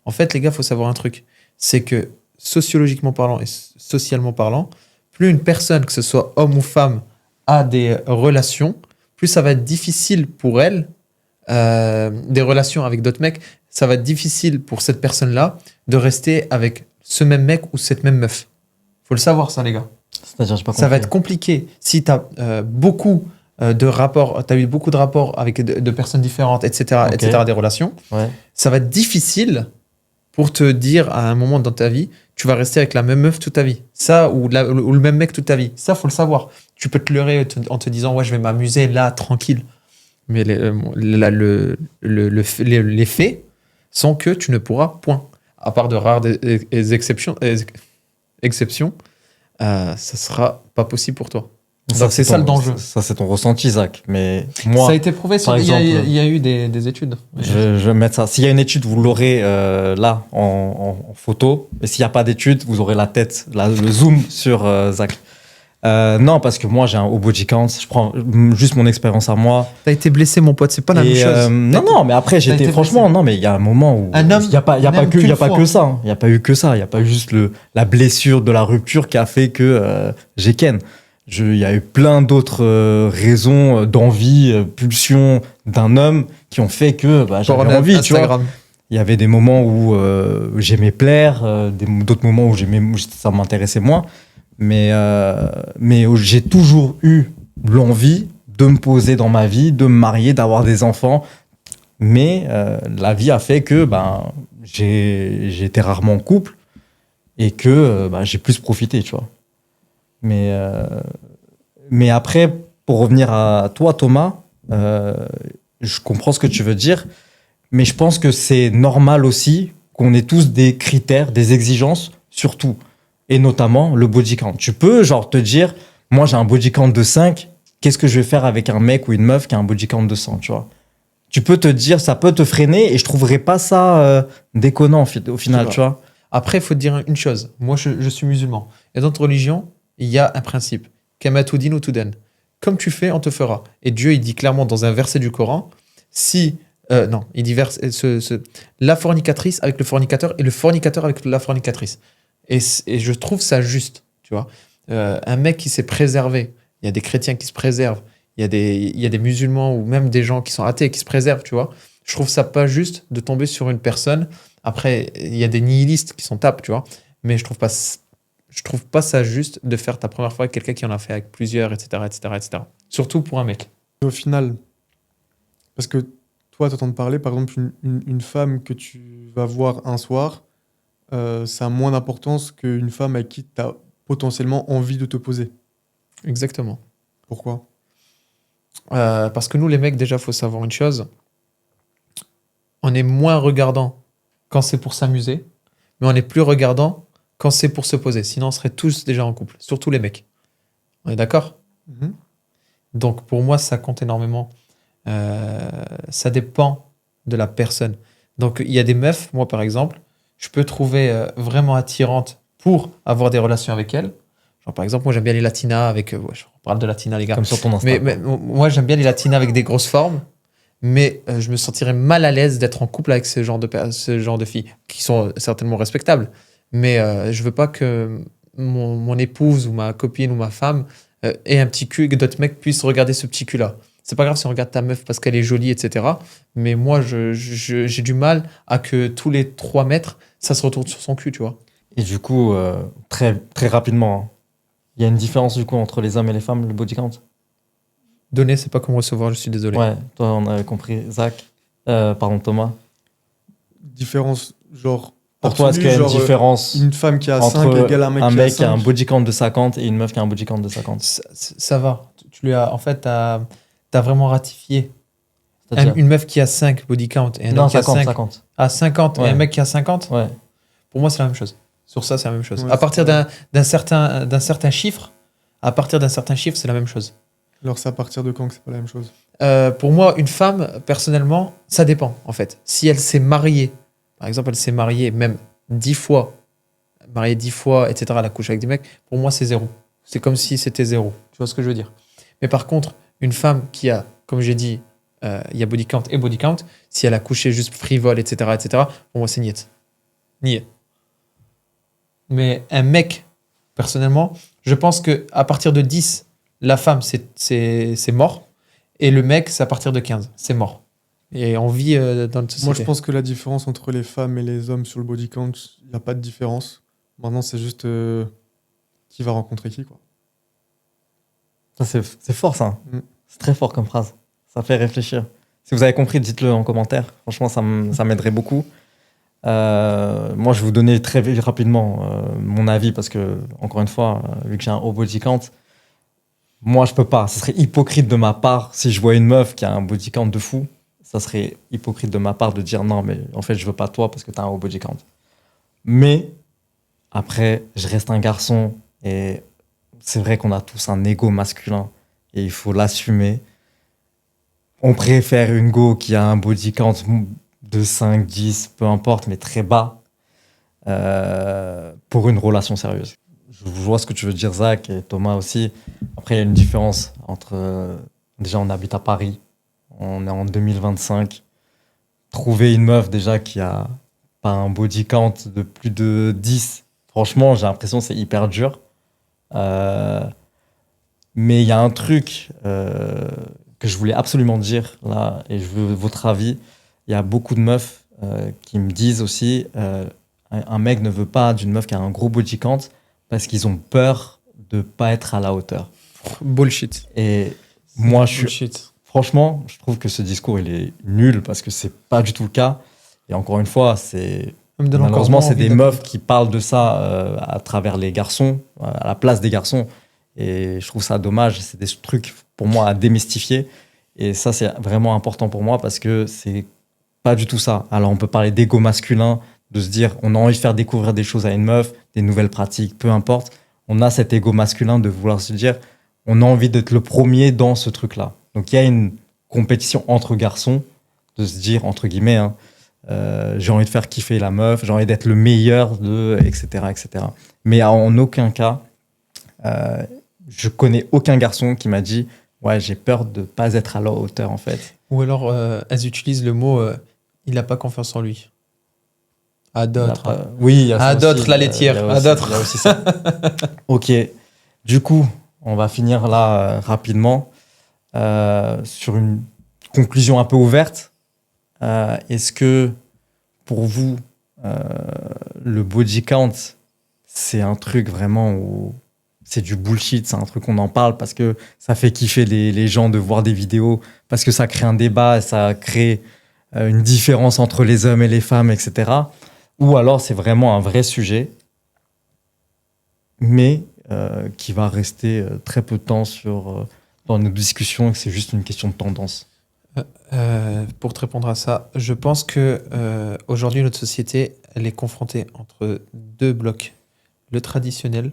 En fait, les gars, faut savoir un truc, c'est que sociologiquement parlant et socialement parlant, plus une personne, que ce soit homme ou femme, a des relations, plus ça va être difficile pour elle, des relations avec d'autres mecs, ça va être difficile pour cette personne-là de rester avec ce même mec ou cette même meuf. Faut le savoir, ça, les gars. C'est-à-dire, j'ai pas Ça va compris. être compliqué. Si tu as beaucoup de rapports, tu as eu beaucoup de rapports avec de personnes différentes, etc., Ok. etc., des relations, Ouais. ça va être difficile pour te dire à un moment dans ta vie, tu vas rester avec la même meuf toute ta vie. Ça, ou le même mec toute ta vie. Ça, faut le savoir. Tu peux te leurrer en te disant, ouais, je vais m'amuser là, tranquille. Mais les faits sont que tu ne pourras point. À part de rares exceptions, ça sera pas possible pour toi. Donc c'est ça le danger. Ça, c'est ton ressenti, Zach. Mais moi, Ça a été prouvé. par Il y a- exemple, il y a eu des études. je vais mettre ça. S'il y a une étude, vous l'aurez là, en photo. Et s'il n'y a pas d'étude, vous aurez la tête, le zoom sur Zach. Non, parce que moi, j'ai un haut body count. Je prends juste mon expérience à moi. T'as été blessé, mon pote, c'est pas la même chose. Non, mais après, été franchement, blessé. non, mais il y a un moment où. Un homme il n'y a pas n'aime que, il y a qu'une pas fois. que ça. Hein. Il n'y a pas eu que ça. Il n'y a pas eu juste la blessure de la rupture qui a fait que j'ai ken. Il y a eu plein d'autres raisons d'envie, pulsion d'un homme qui ont fait que j'avais Pornhub, envie, tu vois. Instagram. Il y avait des moments où j'aimais plaire, d'autres moments où ça m'intéressait moins. Mais j'ai toujours eu l'envie de me poser dans ma vie, de me marier, d'avoir des enfants. Mais la vie a fait que j'ai été rarement en couple et que j'ai plus profité, tu vois. Mais après, pour revenir à toi, Thomas, je comprends ce que tu veux dire, mais je pense que c'est normal aussi qu'on ait tous des critères, des exigences, surtout. Et notamment le body count. Tu peux te dire, moi j'ai un body count de 5, qu'est-ce que je vais faire avec un mec ou une meuf qui a un body count de 100, tu vois. Tu peux te dire, ça peut te freiner et je trouverais pas ça déconnant au final, tu vois. Après, il faut te dire une chose. Moi, je suis musulman. Et dans notre religion, il y a un principe. Kama tudin ou tudan. Comme tu fais, on te fera. Et Dieu, il dit clairement dans un verset du Coran, il dit la fornicatrice avec le fornicateur et le fornicateur avec la fornicatrice. Et je trouve ça juste, tu vois. Un mec qui s'est préservé, il y a des chrétiens qui se préservent, il y a des musulmans ou même des gens qui sont athées qui se préservent, tu vois. Je trouve ça pas juste de tomber sur une personne. Après, il y a des nihilistes qui s'en tapent, tu vois. Mais je trouve pas ça juste de faire ta première fois avec quelqu'un qui en a fait avec plusieurs, etc., etc., etc. Surtout pour un mec. Au final, parce que toi, tu entends parler, par exemple, une femme que tu vas voir un soir, ça a moins d'importance qu'une femme avec qui tu as potentiellement envie de te poser. Exactement. Pourquoi ? Parce que nous, les mecs, déjà, faut savoir une chose. On est moins regardant quand c'est pour s'amuser, mais on est plus regardant quand c'est pour se poser. Sinon, on serait tous déjà en couple, surtout les mecs. On est d'accord ? Donc, pour moi, ça compte énormément. Ça dépend de la personne. Donc, il y a des meufs, moi, par exemple, je peux trouver vraiment attirante pour avoir des relations avec elles. Genre, par exemple, moi, j'aime bien les latinas avec... je parle de latinas, les gars. Comme sur ton Insta. Mais moi, j'aime bien les latinas avec des grosses formes, mais je me sentirais mal à l'aise d'être en couple avec ce genre de filles, qui sont certainement respectables. Mais je veux pas que mon épouse ou ma copine ou ma femme ait un petit cul et que d'autres mecs puissent regarder ce petit cul-là. C'est pas grave si on regarde ta meuf parce qu'elle est jolie, etc. Mais moi, j'ai du mal à que tous les 3 mètres, ça se retourne sur son cul, tu vois. Et du coup, très, très rapidement, il y a une différence du coup entre les hommes et les femmes, le body count. Donner, c'est pas comme recevoir, je suis désolé. Ouais, toi, on avait compris. Zach, Thomas. Différence, genre... Pour toi, est-ce qu'il y a une différence Une femme qui a 5 entre égale un mec qui a 5. qui a un body count de 50 et une meuf qui a un body count de 50? Ça va. Tu lui as, en fait, t'as vraiment ratifié. C'est-à-dire Une meuf qui a 5 body count et un Non, homme qui a 50, 5. 50. Ah, 50 et Ouais. un mec qui a 50? Ouais. Pour moi, c'est la même chose. Sur ça, c'est la même chose. Ouais, à partir c'est d'un certain chiffre, c'est la même chose. Alors, c'est à partir de quand que c'est pas la même chose ? Pour moi, une femme, personnellement, ça dépend, en fait. Si elle s'est mariée, par exemple, elle s'est mariée même 10 fois, etc., elle a couché avec des mecs, pour moi, c'est 0. C'est comme si c'était 0. Tu vois ce que je veux dire? Mais par contre, une femme qui a, comme j'ai dit, il y a body count et body count, si elle a couché juste frivole, etc., pour moi, c'est niet. Niais. Mais un mec, personnellement, je pense qu'à partir de 10, la femme, c'est mort. Et le mec, c'est à partir de 15. C'est mort. Et on vit dans notre société. Moi, je pense que la différence entre les femmes et les hommes sur le body count, il n'y a pas de différence. Maintenant, c'est juste qui va rencontrer qui, quoi. Ça, c'est fort, ça. Mm. C'est très fort comme phrase. Ça fait réfléchir. Si vous avez compris, dites-le en commentaire. Franchement, ça m'aiderait beaucoup. Moi, je vais vous donner très rapidement mon avis parce que, encore une fois, vu que j'ai un haut body count, moi, je peux pas. Ce serait hypocrite de ma part si je vois une meuf qui a un body count de fou. Ça serait hypocrite de ma part de dire non, mais en fait, je veux pas toi parce que tu as un haut body count. Mais après, je reste un garçon et c'est vrai qu'on a tous un ego masculin et il faut l'assumer. On préfère une go qui a un body count de 5, 10, peu importe, mais très bas pour une relation sérieuse. je vois ce que tu veux dire, Zach, et Thomas aussi. Après, il y a une différence entre... déjà, on habite à Paris. On est en 2025. Trouver une meuf, déjà, qui a pas un body count de plus de 10, franchement, j'ai l'impression que c'est hyper dur. Mais il y a un truc que je voulais absolument dire, là, et je veux votre avis. Il y a beaucoup de meufs qui me disent aussi un mec ne veut pas d'une meuf qui a un gros body count parce qu'ils ont peur de pas être à la hauteur. Bullshit. Et moi, Bullshit. franchement, je trouve que ce discours, il est nul parce que c'est pas du tout le cas. Et encore une fois, malheureusement, c'est des meufs qui parlent de ça à travers les garçons, à la place des garçons. Et je trouve ça dommage. C'est des trucs, pour moi, à démystifier. Et ça, c'est vraiment important pour moi parce que c'est pas du tout ça. Alors, on peut parler d'ego masculin, de se dire, on a envie de faire découvrir des choses à une meuf, des nouvelles pratiques, peu importe. On a cet ego masculin de vouloir se dire, on a envie d'être le premier dans ce truc-là. Donc, il y a une compétition entre garçons, de se dire, entre guillemets, hein, j'ai envie de faire kiffer la meuf, j'ai envie d'être le meilleur, etc., etc. Mais en aucun cas, je connais aucun garçon qui m'a dit ouais, j'ai peur de pas être à leur hauteur, en fait. Ou alors, elles utilisent le mot il n'a pas confiance en lui. À d'autres. Oui, il y a ça à aussi, d'autres, la laitière. À d'autres. Il y a aussi ça. Ok. Du coup, on va finir là rapidement sur une conclusion un peu ouverte. Est-ce que pour vous, le body count, c'est un truc vraiment où c'est du bullshit, c'est un truc qu'on en parle parce que ça fait kiffer les gens de voir des vidéos, parce que ça crée un débat, ça crée une différence entre les hommes et les femmes, etc. Ou alors c'est vraiment un vrai sujet, mais qui va rester très peu de temps dans nos discussions et que c'est juste une question de tendance. Pour te répondre à ça, je pense que aujourd'hui notre société elle est confrontée entre deux blocs, le traditionnel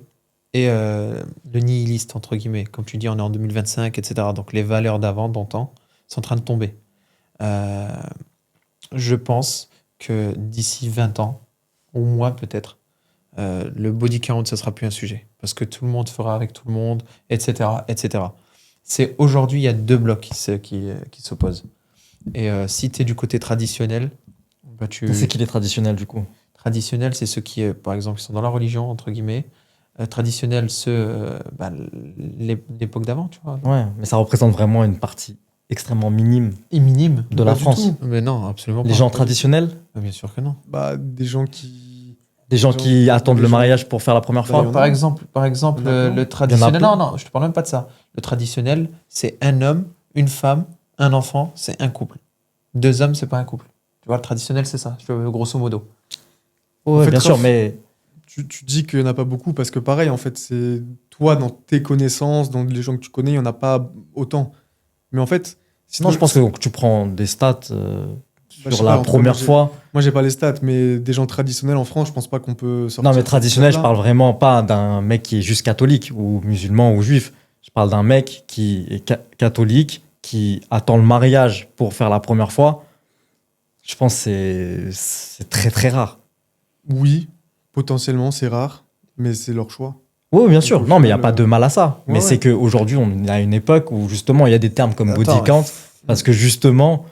et le nihiliste entre guillemets. Comme tu dis, on est en 2025, etc. Donc les valeurs d'avant, d'antan, sont en train de tomber. Je pense que d'ici 20 ans, ou moins peut-être, le body count, ça sera plus un sujet. Parce que tout le monde fera avec tout le monde, etc. etc. C'est aujourd'hui, il y a deux blocs qui s'opposent. Et si tu es du côté traditionnel, bah C'est qui les traditionnels, du coup? Traditionnels, c'est ceux qui, par exemple, qui sont dans la religion, entre guillemets. Traditionnels, ceux, l'époque d'avant, tu vois. Ouais, mais ça représente vraiment une partie extrêmement minime Et minime. de la France. Mais non, absolument pas. Les gens traditionnels, Bien sûr que non. Bah, des gens qui. des gens qui attendent des le gens- mariage pour faire la première Bah, fois. il y en a. Par exemple, Il y en a plein. le traditionnel. Il y en a Non, je te parle même pas de ça. Le traditionnel, c'est un homme, une femme, un enfant, c'est un couple. Deux hommes, c'est pas un couple. Tu vois, le traditionnel, c'est ça, grosso modo. Ouais, En fait, bien sûr, Raph, mais Tu dis qu'il n'y en a pas beaucoup parce que pareil, en fait, c'est toi, dans tes connaissances, dans les gens que tu connais, il n'y en a pas autant. Mais en fait, sinon, je pense que tu prends des stats Bah, je sur sais la pas, en tout cas, première moi, fois. Moi, j'ai pas les stats, mais des gens traditionnels en France, je pense pas qu'on peut sortir. Non, mais cette traditionnel, je stat-là. parle vraiment pas d'un mec qui est juste catholique ou musulman ou juif. Je parle d'un mec qui est catholique, qui attend le mariage pour faire la première fois. Je pense que c'est très, très rare. Oui, potentiellement, c'est rare, mais c'est leur choix. Oui, bien sûr. au Non, mais il n'y a final, pas de mal à ça. ouais, Mais ouais. c'est qu'aujourd'hui, on est à une époque où justement, il y a des termes comme Attends, body count parce que justement,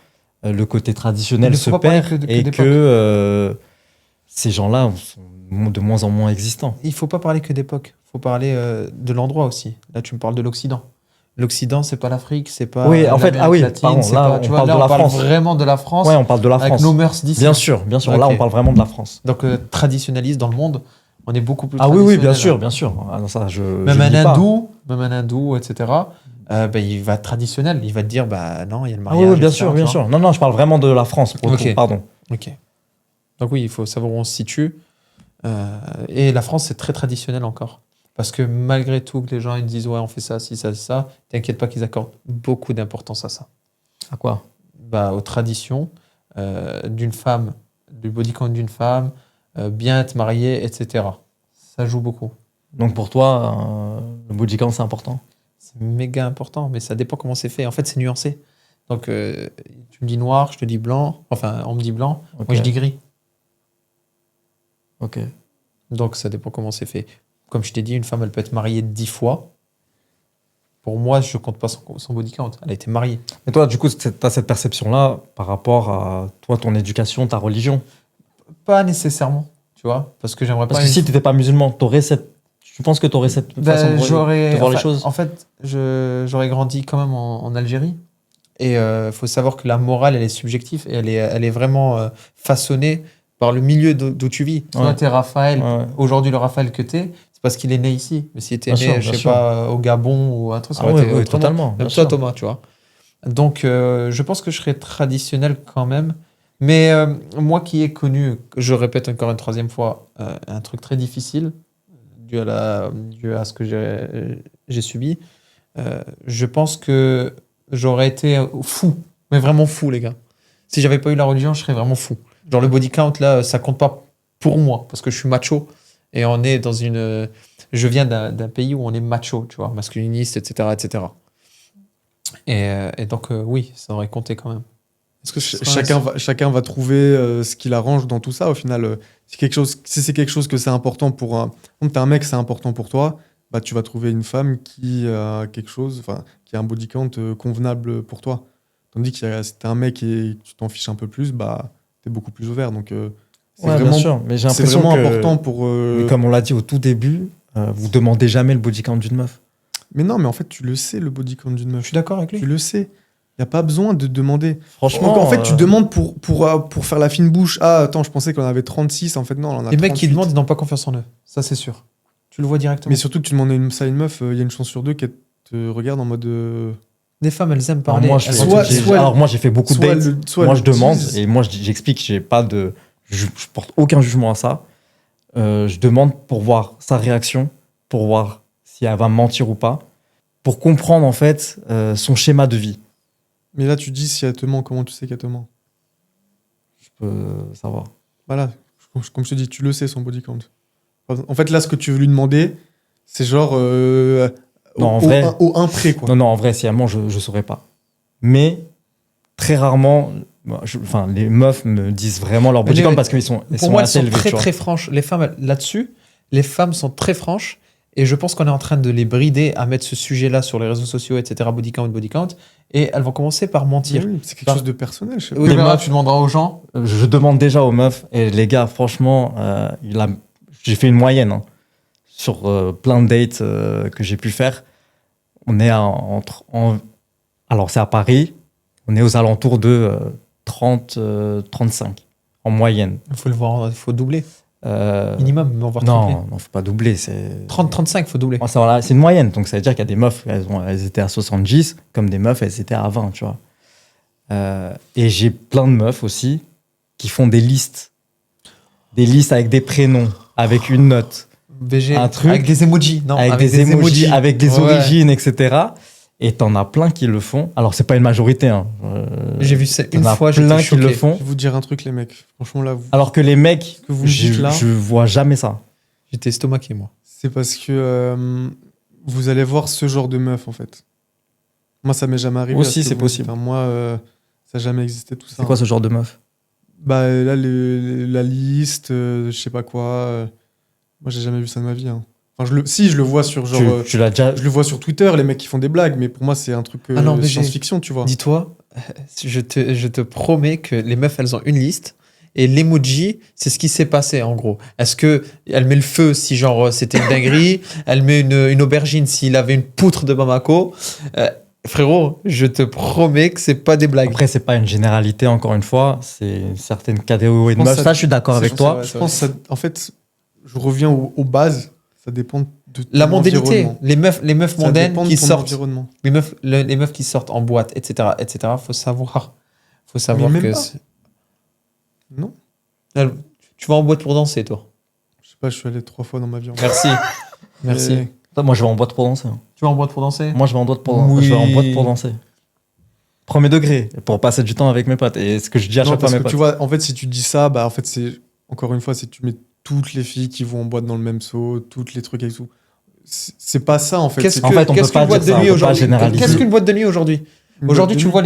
le côté Il traditionnel ne se faut pas parler perd que et d'époque. que ces gens-là sont de moins en moins existants. Il faut pas parler que d'époque. Il faut parler de l'endroit aussi. Là, tu me parles de l'Occident. L'Occident, c'est pas l'Afrique, c'est pas. Oui, en fait, l'Amérique latine, pardon, c'est là, pas- on tu vois, parle là, de on la parle France. vraiment de la France. Ouais, on parle de la avec France. nos mœurs d'ici. Bien sûr. Là, Ok. on parle vraiment de la France. Donc, traditionnaliste dans le monde, on est beaucoup plus Ah oui, oui, bien traditionnel. sûr, bien sûr. Ah, non, ça, Même je un nie pas. hindou, etc., il va être traditionnel. Il va te dire, bah non, il y a le Ah mariage. oui, oui, bien etc., sûr, tu bien vois. sûr. Non, non, je parle vraiment de la France. Pour le Ok. coup, pardon. Ok. Donc oui, il faut savoir où on se situe. Et la France, c'est très traditionnel encore. Parce que malgré tout, que les gens ils disent, ouais, on fait ça, si, ça, t'inquiète pas qu'ils accordent beaucoup d'importance à ça. À quoi? Bah, aux traditions d'une femme, du body count d'une femme, bien être mariée, etc. Ça joue beaucoup. Donc pour toi, le body count, c'est important? C'est méga important, mais ça dépend comment c'est fait. En fait, c'est nuancé. Donc, tu me dis noir, je te dis blanc. Enfin, on me dit blanc, Ok. moi je dis gris. Ok. Donc, ça dépend comment c'est fait. Comme je t'ai dit, une femme, elle peut être mariée 10 fois. Pour moi, je compte pas son body count. Elle a été mariée. Mais toi, du coup, tu as cette perception-là par rapport à toi, ton éducation, ta religion. Pas nécessairement, tu vois, parce que j'aimerais Parce pas. que si tu n'étais pas musulman, tu penses que tu aurais cette façon de voir les choses? En fait, j'aurais grandi quand même en Algérie. Et faut savoir que la morale, elle est subjective et elle est vraiment façonnée par le milieu d'où tu vis. Toi, t'es Raphaël. Ouais. Aujourd'hui, le Raphaël que t'es, c'est parce qu'il est né ici. Mais s'il était Bien né, sûr, je bien sais sûr. pas, au Gabon ou un truc, ça Ah aurait ouais, été ouais, autrement. totalement. Même bien toi, sûr. Thomas, tu vois. Donc, je pense que je serais traditionnel quand même. Mais moi qui ai connu, je répète encore une troisième fois, un truc très difficile, dû à ce que j'ai subi, je pense que j'aurais été fou, mais vraiment fou, les gars. Si j'avais pas eu la religion, je serais vraiment fou. Genre le body count, là, ça compte pas pour moi, parce que je suis macho, et on est dans une... Je viens d'un pays où on est macho, tu vois, masculiniste, etc., etc. Et donc, oui, ça aurait compté quand même. Parce que chacun va trouver ce qui l'arrange dans tout ça. Au final, si c'est quelque chose que c'est important pour un... Comme t'es un mec, c'est important pour toi, bah, tu vas trouver une femme qui a quelque chose, enfin, qui a un body count convenable pour toi. Tandis que si t'es un mec et que tu t'en fiches un peu plus, bah, t'es beaucoup plus ouvert. Donc, c'est Ouais, bien vraiment, sûr. Mais j'ai c'est l'impression vraiment que, important pour... mais comme on l'a dit au tout début, vous demandez jamais le body count d'une meuf. Mais non, mais en fait, tu le sais, le body count d'une meuf. Je suis d'accord avec lui. Tu le sais. Il n'y a pas besoin de demander. Franchement. En fait, tu demandes pour faire la fine bouche. Ah, attends, je pensais qu'on avait 36. En fait, non, on en a Les mecs qui 38. demandent, ils n'ont pas confiance en eux. Ça, c'est sûr. Tu le vois directement. Mais surtout que tu demandes ça à une meuf, il y a une chance sur deux qu'elle te regarde en mode. Les femmes, elles aiment Alors parler. moi, alors moi, j'ai fait beaucoup de dates. Moi, je demande et moi, j'explique. J'ai pas de, je porte aucun jugement à ça. Je demande pour voir sa réaction, pour voir si elle va me mentir ou pas, pour comprendre en fait son schéma de vie. Mais là, tu dis si elle te ment, comment tu sais qu'elle te ment? Je peux savoir. Voilà, comme je te dis, tu le sais son body count. En fait, là, ce que tu veux lui demander, c'est genre Non, en vrai, au 1 près, quoi. non, en vrai, si elle ment, je saurais pas. Mais très rarement, enfin, les meufs me disent vraiment leur body count parce qu'ils sont, Pour moi, elles assez sont élevés. très, tu vois. très franches. Les femmes, là-dessus, les femmes sont très franches. Et je pense qu'on est en train de les brider à mettre ce sujet-là sur les réseaux sociaux, etc. Body count. Et elles vont commencer par mentir. Oui, c'est quelque chose de personnel, je sais pas. Oui, Des mais meufs- tu demanderas aux gens. Je demande déjà aux meufs, et les gars, franchement, j'ai fait une moyenne hein, sur plein de dates que j'ai pu faire. On est alors c'est à Paris, on est aux alentours de 30-35 en moyenne. Il faut le voir, il faut doubler. Minimum, mais on va Non, faut pas doubler. C'est 30-35, il faut doubler. Bon, voilà, c'est une moyenne, donc ça veut dire qu'il y a des meufs, elles étaient à 70, comme des meufs, elles étaient à 20, tu vois. Et j'ai plein de meufs aussi qui font des listes avec des prénoms, avec une note, VG, un truc, avec des emojis. Non, avec des emojis, avec des Ouais. origines, etc. Et t'en as plein qui le font. Alors, c'est pas une majorité. Hein. J'ai vu ça T'en une as fois, plein j'étais qui choqué. le font. Je vais vous dire un truc, les mecs. Franchement, là, Alors que les mecs, que vous me dites là, je vois jamais ça. J'étais estomaqué, moi. c'est parce que vous allez voir ce genre de meuf, en fait. Moi, ça m'est jamais arrivé. Aussi, à ce que c'est vous possible. dites. Enfin, moi, ça n'a jamais existé, tout ça. C'est quoi ce genre de meuf? Bah, là, la liste, je sais pas quoi. Moi, j'ai jamais vu ça de ma vie. Hein. Enfin, je le vois sur genre. Tu l'as déjà. Je le vois sur Twitter, les mecs qui font des blagues, mais pour moi, c'est un truc Ah non, mais science-fiction, tu vois. Dis-toi, je te promets que les meufs, elles ont une liste. Et l'emoji, c'est ce qui s'est passé, en gros. Est-ce que elle met le feu si, genre, c'était une dinguerie? Elle met une aubergine s'il avait une poutre de Bamako? Frérot, je te promets que c'est pas des blagues. Après, c'est pas une généralité, encore une fois. C'est une certaine catégorie de Je pense meufs. que Ça, je suis d'accord avec toi. Je pense que en fait, je reviens aux bases. Ça dépend de La ton mondainité, environnement. les meufs Ça mondaines dépend de qui ton sortent, environnement. les meufs qui sortent en boîte, etc., faut savoir Mais même que pas. Non. tu vas en boîte pour danser, toi. Je sais pas, je suis allé 3 fois dans ma vie. Merci, merci. Mais- Moi, je vais en boîte pour danser. hein. Tu vas en boîte pour danser? Moi, je vais en boîte pour, Oui. je vais en boîte pour danser. Premier degré, pour passer du temps avec mes potes. Et ce que je dis à Non, chaque fois parce à mes que potes. tu vois, en fait, si tu dis ça, bah, en fait, c'est encore une fois, c'est tu mets toutes les filles qui vont en boîte dans le même seau, toutes les trucs et tout. C'est pas ça, en fait. Qu'est-ce C'est En fait, on qu'est-ce peut pas qu'une boîte dire de ça, nuit on peut pas aujourd'hui? généraliser. Qu'est-ce qu'une boîte de nuit aujourd'hui? une Aujourd'hui, boîte tu de vois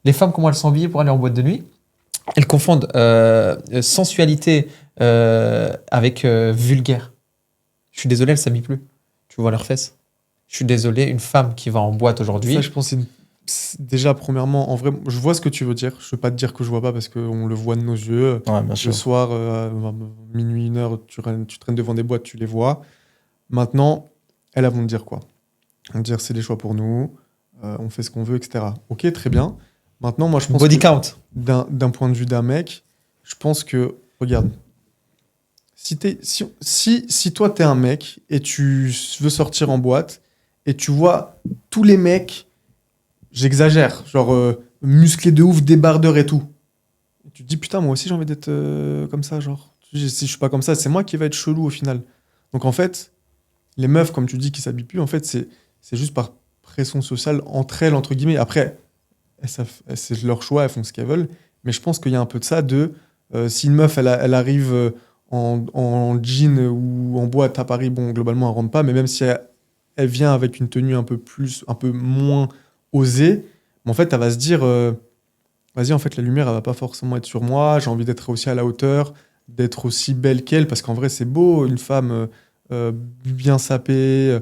les femmes comment elles sont habillées pour aller en boîte de nuit. Elles confondent sensualité avec vulgaire. Je suis désolé, elles s'habillent plus. Tu vois leurs fesses. Je suis désolé, une femme qui va en boîte aujourd'hui. Ça, je pense, déjà, premièrement, en vrai, je vois ce que tu veux dire. Je veux pas te dire que je vois pas parce qu'on le voit de nos yeux. Ouais, bien Le sûr. soir, minuit, 1h, tu traînes devant des boîtes, tu les vois. Maintenant, elles vont te dire quoi? Elles vont te dire c'est des choix pour nous, on fait ce qu'on veut, etc. Ok, très bien. Maintenant, moi, je pense Body que count. d'un point de vue d'un mec, je pense que, regarde, si toi, t'es un mec et tu veux sortir en boîte et tu vois tous les mecs, j'exagère, genre musclés de ouf, débardeurs et tout, et tu te dis putain, moi aussi j'ai envie d'être comme ça, genre. Si je suis pas comme ça, c'est moi qui vais être chelou au final. Donc en fait, les meufs, comme tu dis, qui s'habillent plus, en fait, c'est juste par pression sociale entre elles, entre guillemets. Après, c'est leur choix, elles font ce qu'elles veulent. Mais je pense qu'il y a un peu de ça si une meuf, elle arrive en jean ou en boîte à Paris, bon, globalement, elle rentre pas, mais même si elle vient avec une tenue un peu moins osée, mais en fait, elle va se dire, vas-y, en fait, la lumière, elle va pas forcément être sur moi, j'ai envie d'être aussi à la hauteur, d'être aussi belle qu'elle, parce qu'en vrai, c'est beau, une femme bien sapée,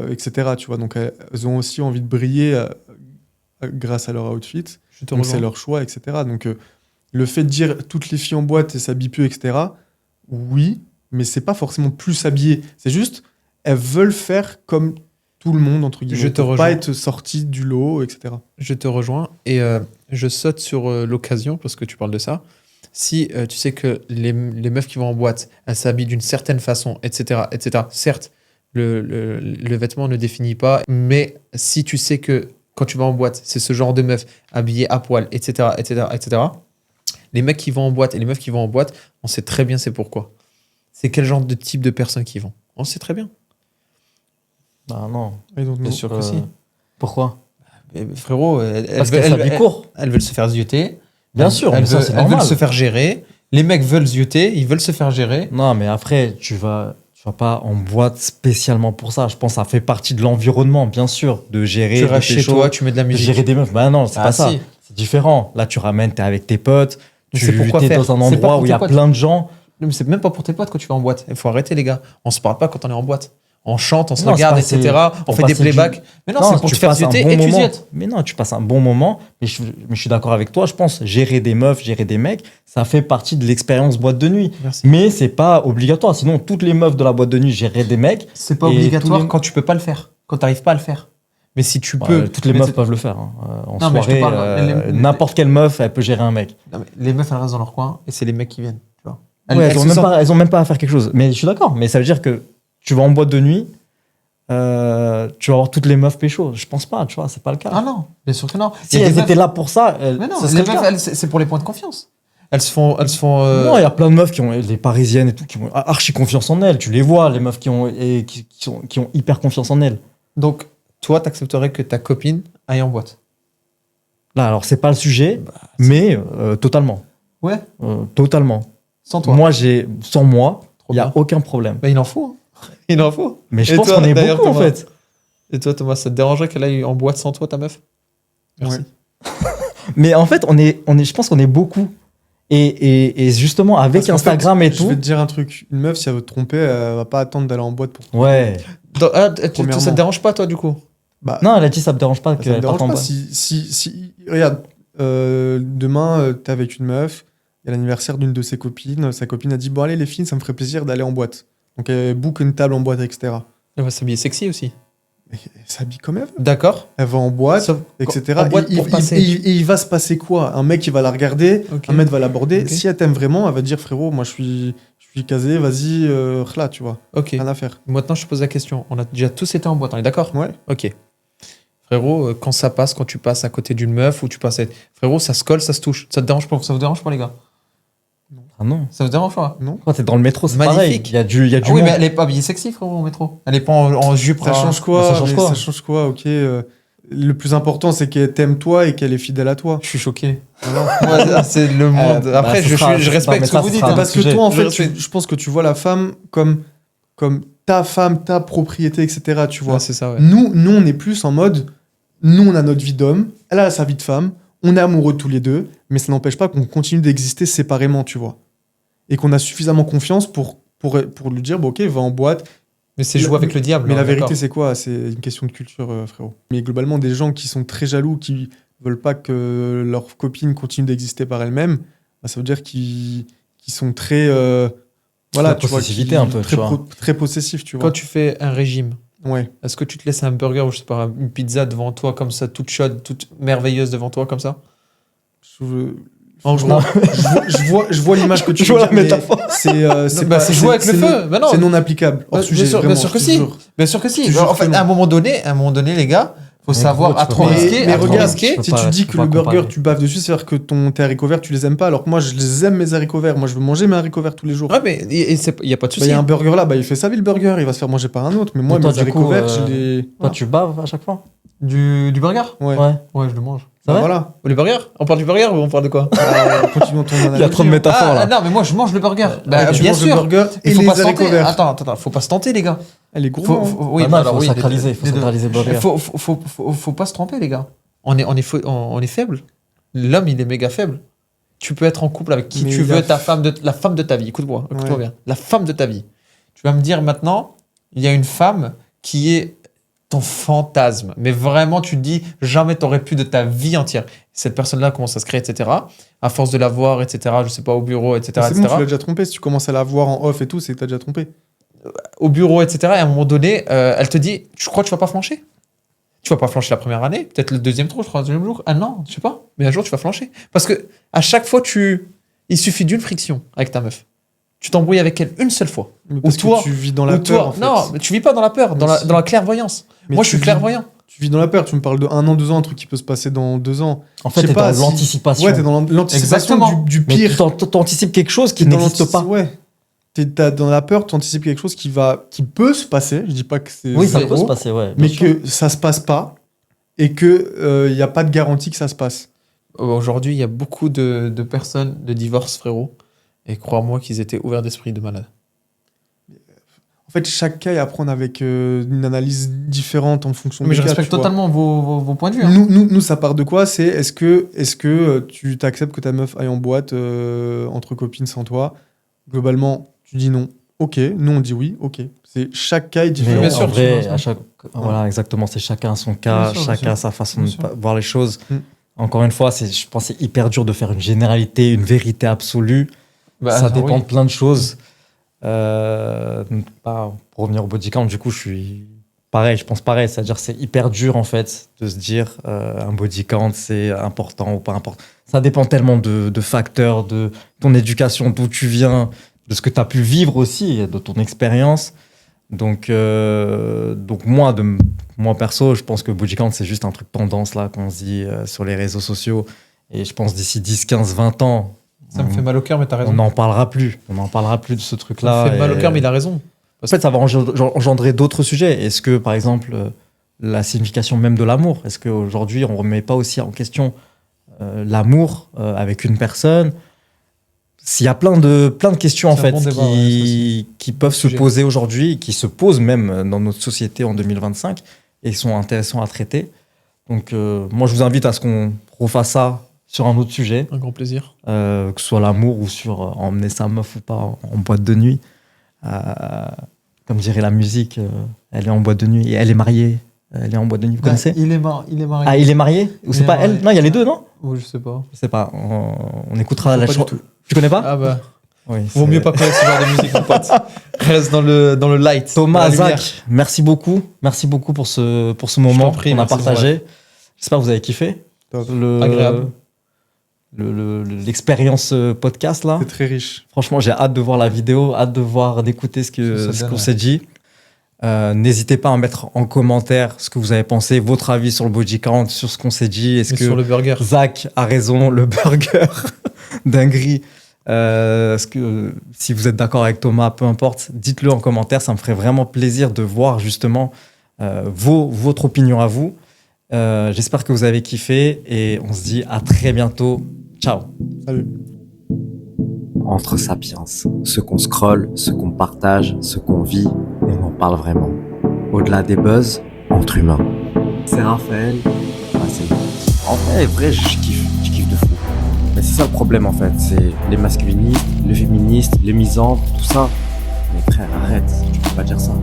etc. Tu vois, donc elles ont aussi envie de briller grâce à leur outfit. Je te Donc rejoins. c'est leur choix, etc. Donc le fait de dire toutes les filles en boîte et s'habillent plus, etc. Oui, mais c'est pas forcément plus habillées. C'est juste, elles veulent faire comme tout le monde, entre guillemets. Je te pour rejoins. pas être sorties du lot, etc. Je te rejoins et je saute sur l'occasion parce que tu parles de ça. Si tu sais que les meufs qui vont en boîte, elles s'habillent d'une certaine façon, etc., etc. Certes, le vêtement ne définit pas, mais si tu sais que quand tu vas en boîte, c'est ce genre de meuf habillée à poil, etc., etc., etc. Les mecs qui vont en boîte et les meufs qui vont en boîte, on sait très bien c'est pourquoi. C'est quel genre de type de personnes qui vont. On sait très bien. Bah non. Et donc, Bien non. sûr que si. Pourquoi? Mais frérot, Parce qu'elles s'habillent court. elles veulent se faire zioter. Bien sûr, mais ça, c'est elles normal. veulent se faire gérer. Les mecs veulent zioter, ils veulent se faire gérer. Non, mais après, tu vas pas en boîte spécialement pour ça. Je pense que ça fait partie de l'environnement, bien sûr, de gérer. Tu de restes chez pécho, toi, tu mets de la de musique. gérer des meufs. Bah non, c'est Ah, pas ça. si. C'est différent. Là, tu ramènes, t'es avec tes potes. Mais Tu c'est pourquoi es faire. dans un C'est pas endroit pour où il y tes a potes. plein de gens. Non, mais c'est même pas pour tes potes quand tu vas en boîte. Il faut arrêter, les gars. On se parle pas quand on est en boîte. On chante, on se Non, regarde, c'est etc. On pour fait des passer du- playbacks. Mais non, c'est pour tu te faire passes un zioter bon et tu moment. ziotes. Mais non, tu passes un bon moment. Mais je suis d'accord avec toi. Je pense gérer des meufs, gérer des mecs, ça fait partie de l'expérience boîte de nuit. Merci. Mais c'est pas obligatoire. Sinon, toutes les meufs de la boîte de nuit géraient des mecs. C'est pas Et obligatoire tous les- quand tu peux pas le faire. Quand tu n'arrives pas à le faire. Mais si tu Ouais, peux. toutes les mais meufs c'est- peuvent le faire. Hein. En Non, mais je te soirée, parle, n'importe quelle meuf, elle peut gérer un mec. Non, mais les meufs, elles restent dans leur coin et c'est les mecs qui viennent. Tu vois. Ouais, elles se sentent- ont même pas à faire quelque chose. Mais je suis d'accord. Mais ça veut dire que tu vas en boîte de nuit, tu vas avoir toutes les meufs pécho. Je pense pas, tu vois, c'est pas le cas. Ah non, bien sûr que non. Si Il y a elles des étaient meufs- là pour ça, Mais non, ça les serait le meufs, cas. c'est pour les points de confiance. Elles se font. Non, il y a plein de meufs qui ont, les parisiennes et tout, qui ont archi confiance en elles. Tu les vois, les meufs qui ont hyper confiance en elles. Donc, toi, t'accepterais que ta copine aille en boîte. Là, alors, c'est pas le sujet, mais totalement. Ouais, Totalement. sans toi. Moi, sans moi, Trop il n'y a bien. aucun problème. Bah, il en faut. Hein. Il en faut. Mais je Et pense toi, qu'on est d'ailleurs, beaucoup, en Thomas fait. Et toi, Thomas, ça te dérangerait qu'elle aille en boîte sans toi, ta meuf? Merci. Ouais. Mais en fait, je pense qu'on est beaucoup. Et justement, avec Parce qu'en Instagram fait, et Je tout. vais te dire un truc. Une meuf, si elle veut te tromper, elle va pas attendre d'aller en boîte pour. Ouais. Ça Premièrement. te dérange pas, toi, du coup? Bah, Non, elle a dit ça me dérange pas ça me qu'elle dérange parte en pas. boîte. Regarde, demain, t'es avec une meuf, il y a l'anniversaire d'une de ses copines. Sa copine a dit bon, allez, les filles, ça me ferait plaisir d'aller en boîte. Donc, elle book une table en boîte, etc. Elle va s'habiller sexy aussi. Mais elle s'habille comme elle veut. D'accord. Elle va en boîte, Sauf etc. en boîte Et pour passer. il va se passer quoi? Un mec, il va la regarder, Ok. un mec va l'aborder. Ok. Si elle t'aime vraiment, elle va dire frérot, moi, je suis casé, vas-y, là, tu vois. Ok. Rien à faire. Maintenant, je te pose la question. On a déjà tous été en boîte, on est d'accord? Ouais. Ok. Frérot, quand ça passe, quand tu passes à côté d'une meuf ou tu passes à... Frérot, ça se colle, ça se touche. Ça te dérange pas? Ça vous dérange pas, les gars? Ah non. Ça vous dérange pas? Non. Quand t'es dans le métro, c'est Magnifique. pareil. Il y a du Ah oui, monde. mais elle est pas habillée sexy, frérot, au métro. Elle est pas en jupe. Ça change quoi? ça change Mais quoi ça change quoi? Ok. Le plus important, c'est qu'elle t'aime toi et qu'elle est fidèle à toi. Je suis choqué. Ouais, c'est le monde. bah, Après, ce sera- je non, respecte mais ce ça, que vous ce dites. sera hein. un Parce que sujet. toi, en Je fait, respecte. je pense que tu vois la femme comme ta femme, ta propriété, etc. Tu vois. Ouais, c'est ça, ouais. Nous, on est plus en mode, nous, on a notre vie d'homme, elle a sa vie de femme, on est amoureux tous les deux, mais ça n'empêche pas qu'on continue d'exister séparément, tu vois. Et qu'on a suffisamment confiance pour lui dire, bon, ok, va en boîte, Mais c'est jouer avec le diable. Mais hein, la vérité, d'accord. c'est quoi? C'est une question de culture, frérot. Mais globalement, des gens qui sont très jaloux, qui veulent pas que leur copine continue d'exister par elle-même, bah, ça veut dire qu'ils sont très... La tu vois, possessivité un peu, très, tu vois. très possessif, tu Quand vois. tu fais un régime, Ouais. est-ce que tu te laisses un burger ou je sais pas, une pizza devant toi comme ça, toute chaude, toute merveilleuse devant toi comme ça? En gros, je vois l'image que tu Je vois veux la dire, mais métaphore. C'est jouer avec le feu. Bah non. C'est non applicable. Hors sujet, bien vraiment, sûr que je te si. jure. Bien sûr que si. Je te jure En fait, que non. à un moment donné, les gars, faut Mais savoir gros, tu à peux trop pas- risquer. Mais À trop regarde, risquer. peux si pas- tu dis faut que pas le burger, comparer. tu baves dessus, c'est-à-dire que tes haricots verts, tu les aimes pas, alors que moi, je les aime, mes haricots verts. Moi, je veux manger mes haricots verts tous les jours. Ouais, mais il y a pas de Il souci. y a un burger là, il fait sa vie le burger, il va se faire manger par un autre. Mais moi, Et toi, mes du haricots coup, verts, je les. Toi, tu baves à chaque fois? Du burger? Ouais. Ouais, je le mange. C'est vrai? Voilà. Le burger? On parle du burger ou on parle de quoi? Continuons ton analogie. Il y a trop de métaphores là. Non, mais moi je mange le burger. Tu Bien manges sûr. le burger et Il faut les pas se haricots tenter. verts. Attends, faut pas se tenter, les gars. Elle est gourmand. hein. Oui, Ah non, alors faut oui, sacraliser, faut les deux. sacraliser le burger. Faut pas se tromper, les gars. On est faible. L'homme, il est méga faible. Tu peux être en couple avec qui Mais tu il y a- veux, la femme de ta vie. Écoute-moi Ouais. bien. La femme de ta vie. Tu vas me dire maintenant, il y a une femme qui est ton fantasme. Mais vraiment, tu te dis, jamais t'aurais pu de ta vie entière. Cette personne-là commence à se créer, etc. À force de la voir, etc. Je sais pas, au bureau, etc. C'est bon, etc. tu l'as déjà trompé. Si tu commences à la voir en off et tout, c'est que t'as déjà trompé. Au bureau, etc. Et à un moment donné, elle te dit, je crois que tu vas pas flancher. Tu vas pas flancher la première année, peut-être le deuxième jour, je crois, le deuxième jour. Un an, je sais pas. Mais un jour, tu vas flancher. Parce que à chaque fois, il suffit d'une friction avec ta meuf. Tu t'embrouilles avec elle une seule fois. Mais parce toi- que tu vis dans la Ou peur. toi, En fait. non, mais tu vis pas dans la peur, dans Mais si. la clairvoyance. Mais Moi, je tu suis vis- clairvoyant. Tu vis dans la peur. Tu me parles de 1 an, 2 ans, un truc qui peut se passer dans 2 ans. En fait, Je sais t'es pas, dans si- l'anticipation. Ouais, t'es dans l'anticipation Exactement. du Mais pire. t'anticipes quelque chose qui T'es dans n'existe pas. Ouais. T'es dans la peur, tu anticipes quelque chose qui peut se passer. Je dis pas que c'est Oui, ça zéro, peut se passer, ouais. bien mais sûr. que ça se passe pas et que il y a pas de garantie que ça se passe. Aujourd'hui, il y a beaucoup de personnes de divorce, frérot. Et crois-moi qu'ils étaient ouverts d'esprit de malade. En fait, chaque cas est à prendre avec une analyse différente en fonction Mais des je cas, respecte tu vois. totalement vos points de vue. Hein. Nous, ça part de quoi? C'est est-ce que tu t'acceptes que ta meuf aille en boîte entre copines sans toi? Globalement, tu dis non. Ok. Nous, on dit oui. Ok. C'est chaque cas est Mais différent. bien sûr, en vrai, bien à chaque... voilà, exactement, c'est chacun son cas, Bien sûr, chacun bien sa façon Bien de sûr. voir les choses. Mm. Encore une fois, je pense que c'est hyper dur de faire une généralité, une vérité absolue. Bah, Ça dépend oui. de plein de choses. Pour revenir au body count, du coup, je pense pareil. C'est-à-dire c'est hyper dur, en fait, de se dire un body count, c'est important ou pas important. Ça dépend tellement de facteurs, de ton éducation, d'où tu viens, de ce que tu as pu vivre aussi, de ton expérience. Donc moi perso, je pense que body count, c'est juste un truc tendance là qu'on se dit sur les réseaux sociaux. Et je pense d'ici 10, 15, 20 ans, Ça me fait mal au cœur, mais t'as raison. on n'en parlera plus. On n'en parlera plus de ce Ça truc-là. me fait mal au Et- cœur, mais il a raison. En fait, ça va engendrer d'autres sujets. Est-ce que, par exemple, la signification même de l'amour, est-ce qu'aujourd'hui, on ne remet pas aussi en question l'amour avec une personne? S'il y a plein de questions en C'est un fait bon débat, qui peuvent se sujet. poser aujourd'hui, qui se posent même dans notre société en 2025 et sont intéressants à traiter. Donc, moi, je vous invite à ce qu'on refasse ça sur un autre sujet, Un grand plaisir. que ce soit l'amour ou sur emmener sa meuf ou pas en boîte de nuit. Comme dirait la musique, elle est en boîte de nuit et elle est mariée. Elle est en boîte de nuit, vous connaissez? Il est marié. Ah, il est marié? Ou c'est Il est pas elle? marié. Non, il y a les deux, non? Oh, je sais pas. Je sais pas. On écoutera Je la vois pas chanson. du tout. Tu connais pas? Ah bah, Oui, vaut c'est- mieux pas connaître ce genre de musique, mon pote. Reste dans le light. Thomas, dans la lumière. Zach, merci beaucoup. Merci beaucoup pour ce moment t'en prie, qu'on a merci, partagé. J'espère que vous avez kiffé. Top. Agréable. L'expérience podcast là. C'est très riche. Franchement, j'ai hâte de voir la vidéo, hâte de voir, d'écouter Ça donne, ce qu'on ouais. s'est dit. N'hésitez pas à mettre en commentaire ce que vous avez pensé, votre avis sur le body count, sur ce qu'on s'est dit. Est-ce Mais que sur le burger. Zach a raison, le burger dinguerie. Si vous êtes d'accord avec Thomas, peu importe, dites-le en commentaire. Ça me ferait vraiment plaisir de voir justement votre opinion à vous. J'espère que vous avez kiffé et on se dit à très bientôt. Ciao. Salut. Entre Sapiens, ce qu'on scrolle, ce qu'on partage, ce qu'on vit, on en parle vraiment. Au-delà des buzz, entre humains. C'est Raphaël. En vrai, je kiffe de fou. Mais c'est ça le problème en fait, c'est les masculinistes, les féministes, les misandres, tout ça. Mais frère, arrête, tu peux pas dire ça.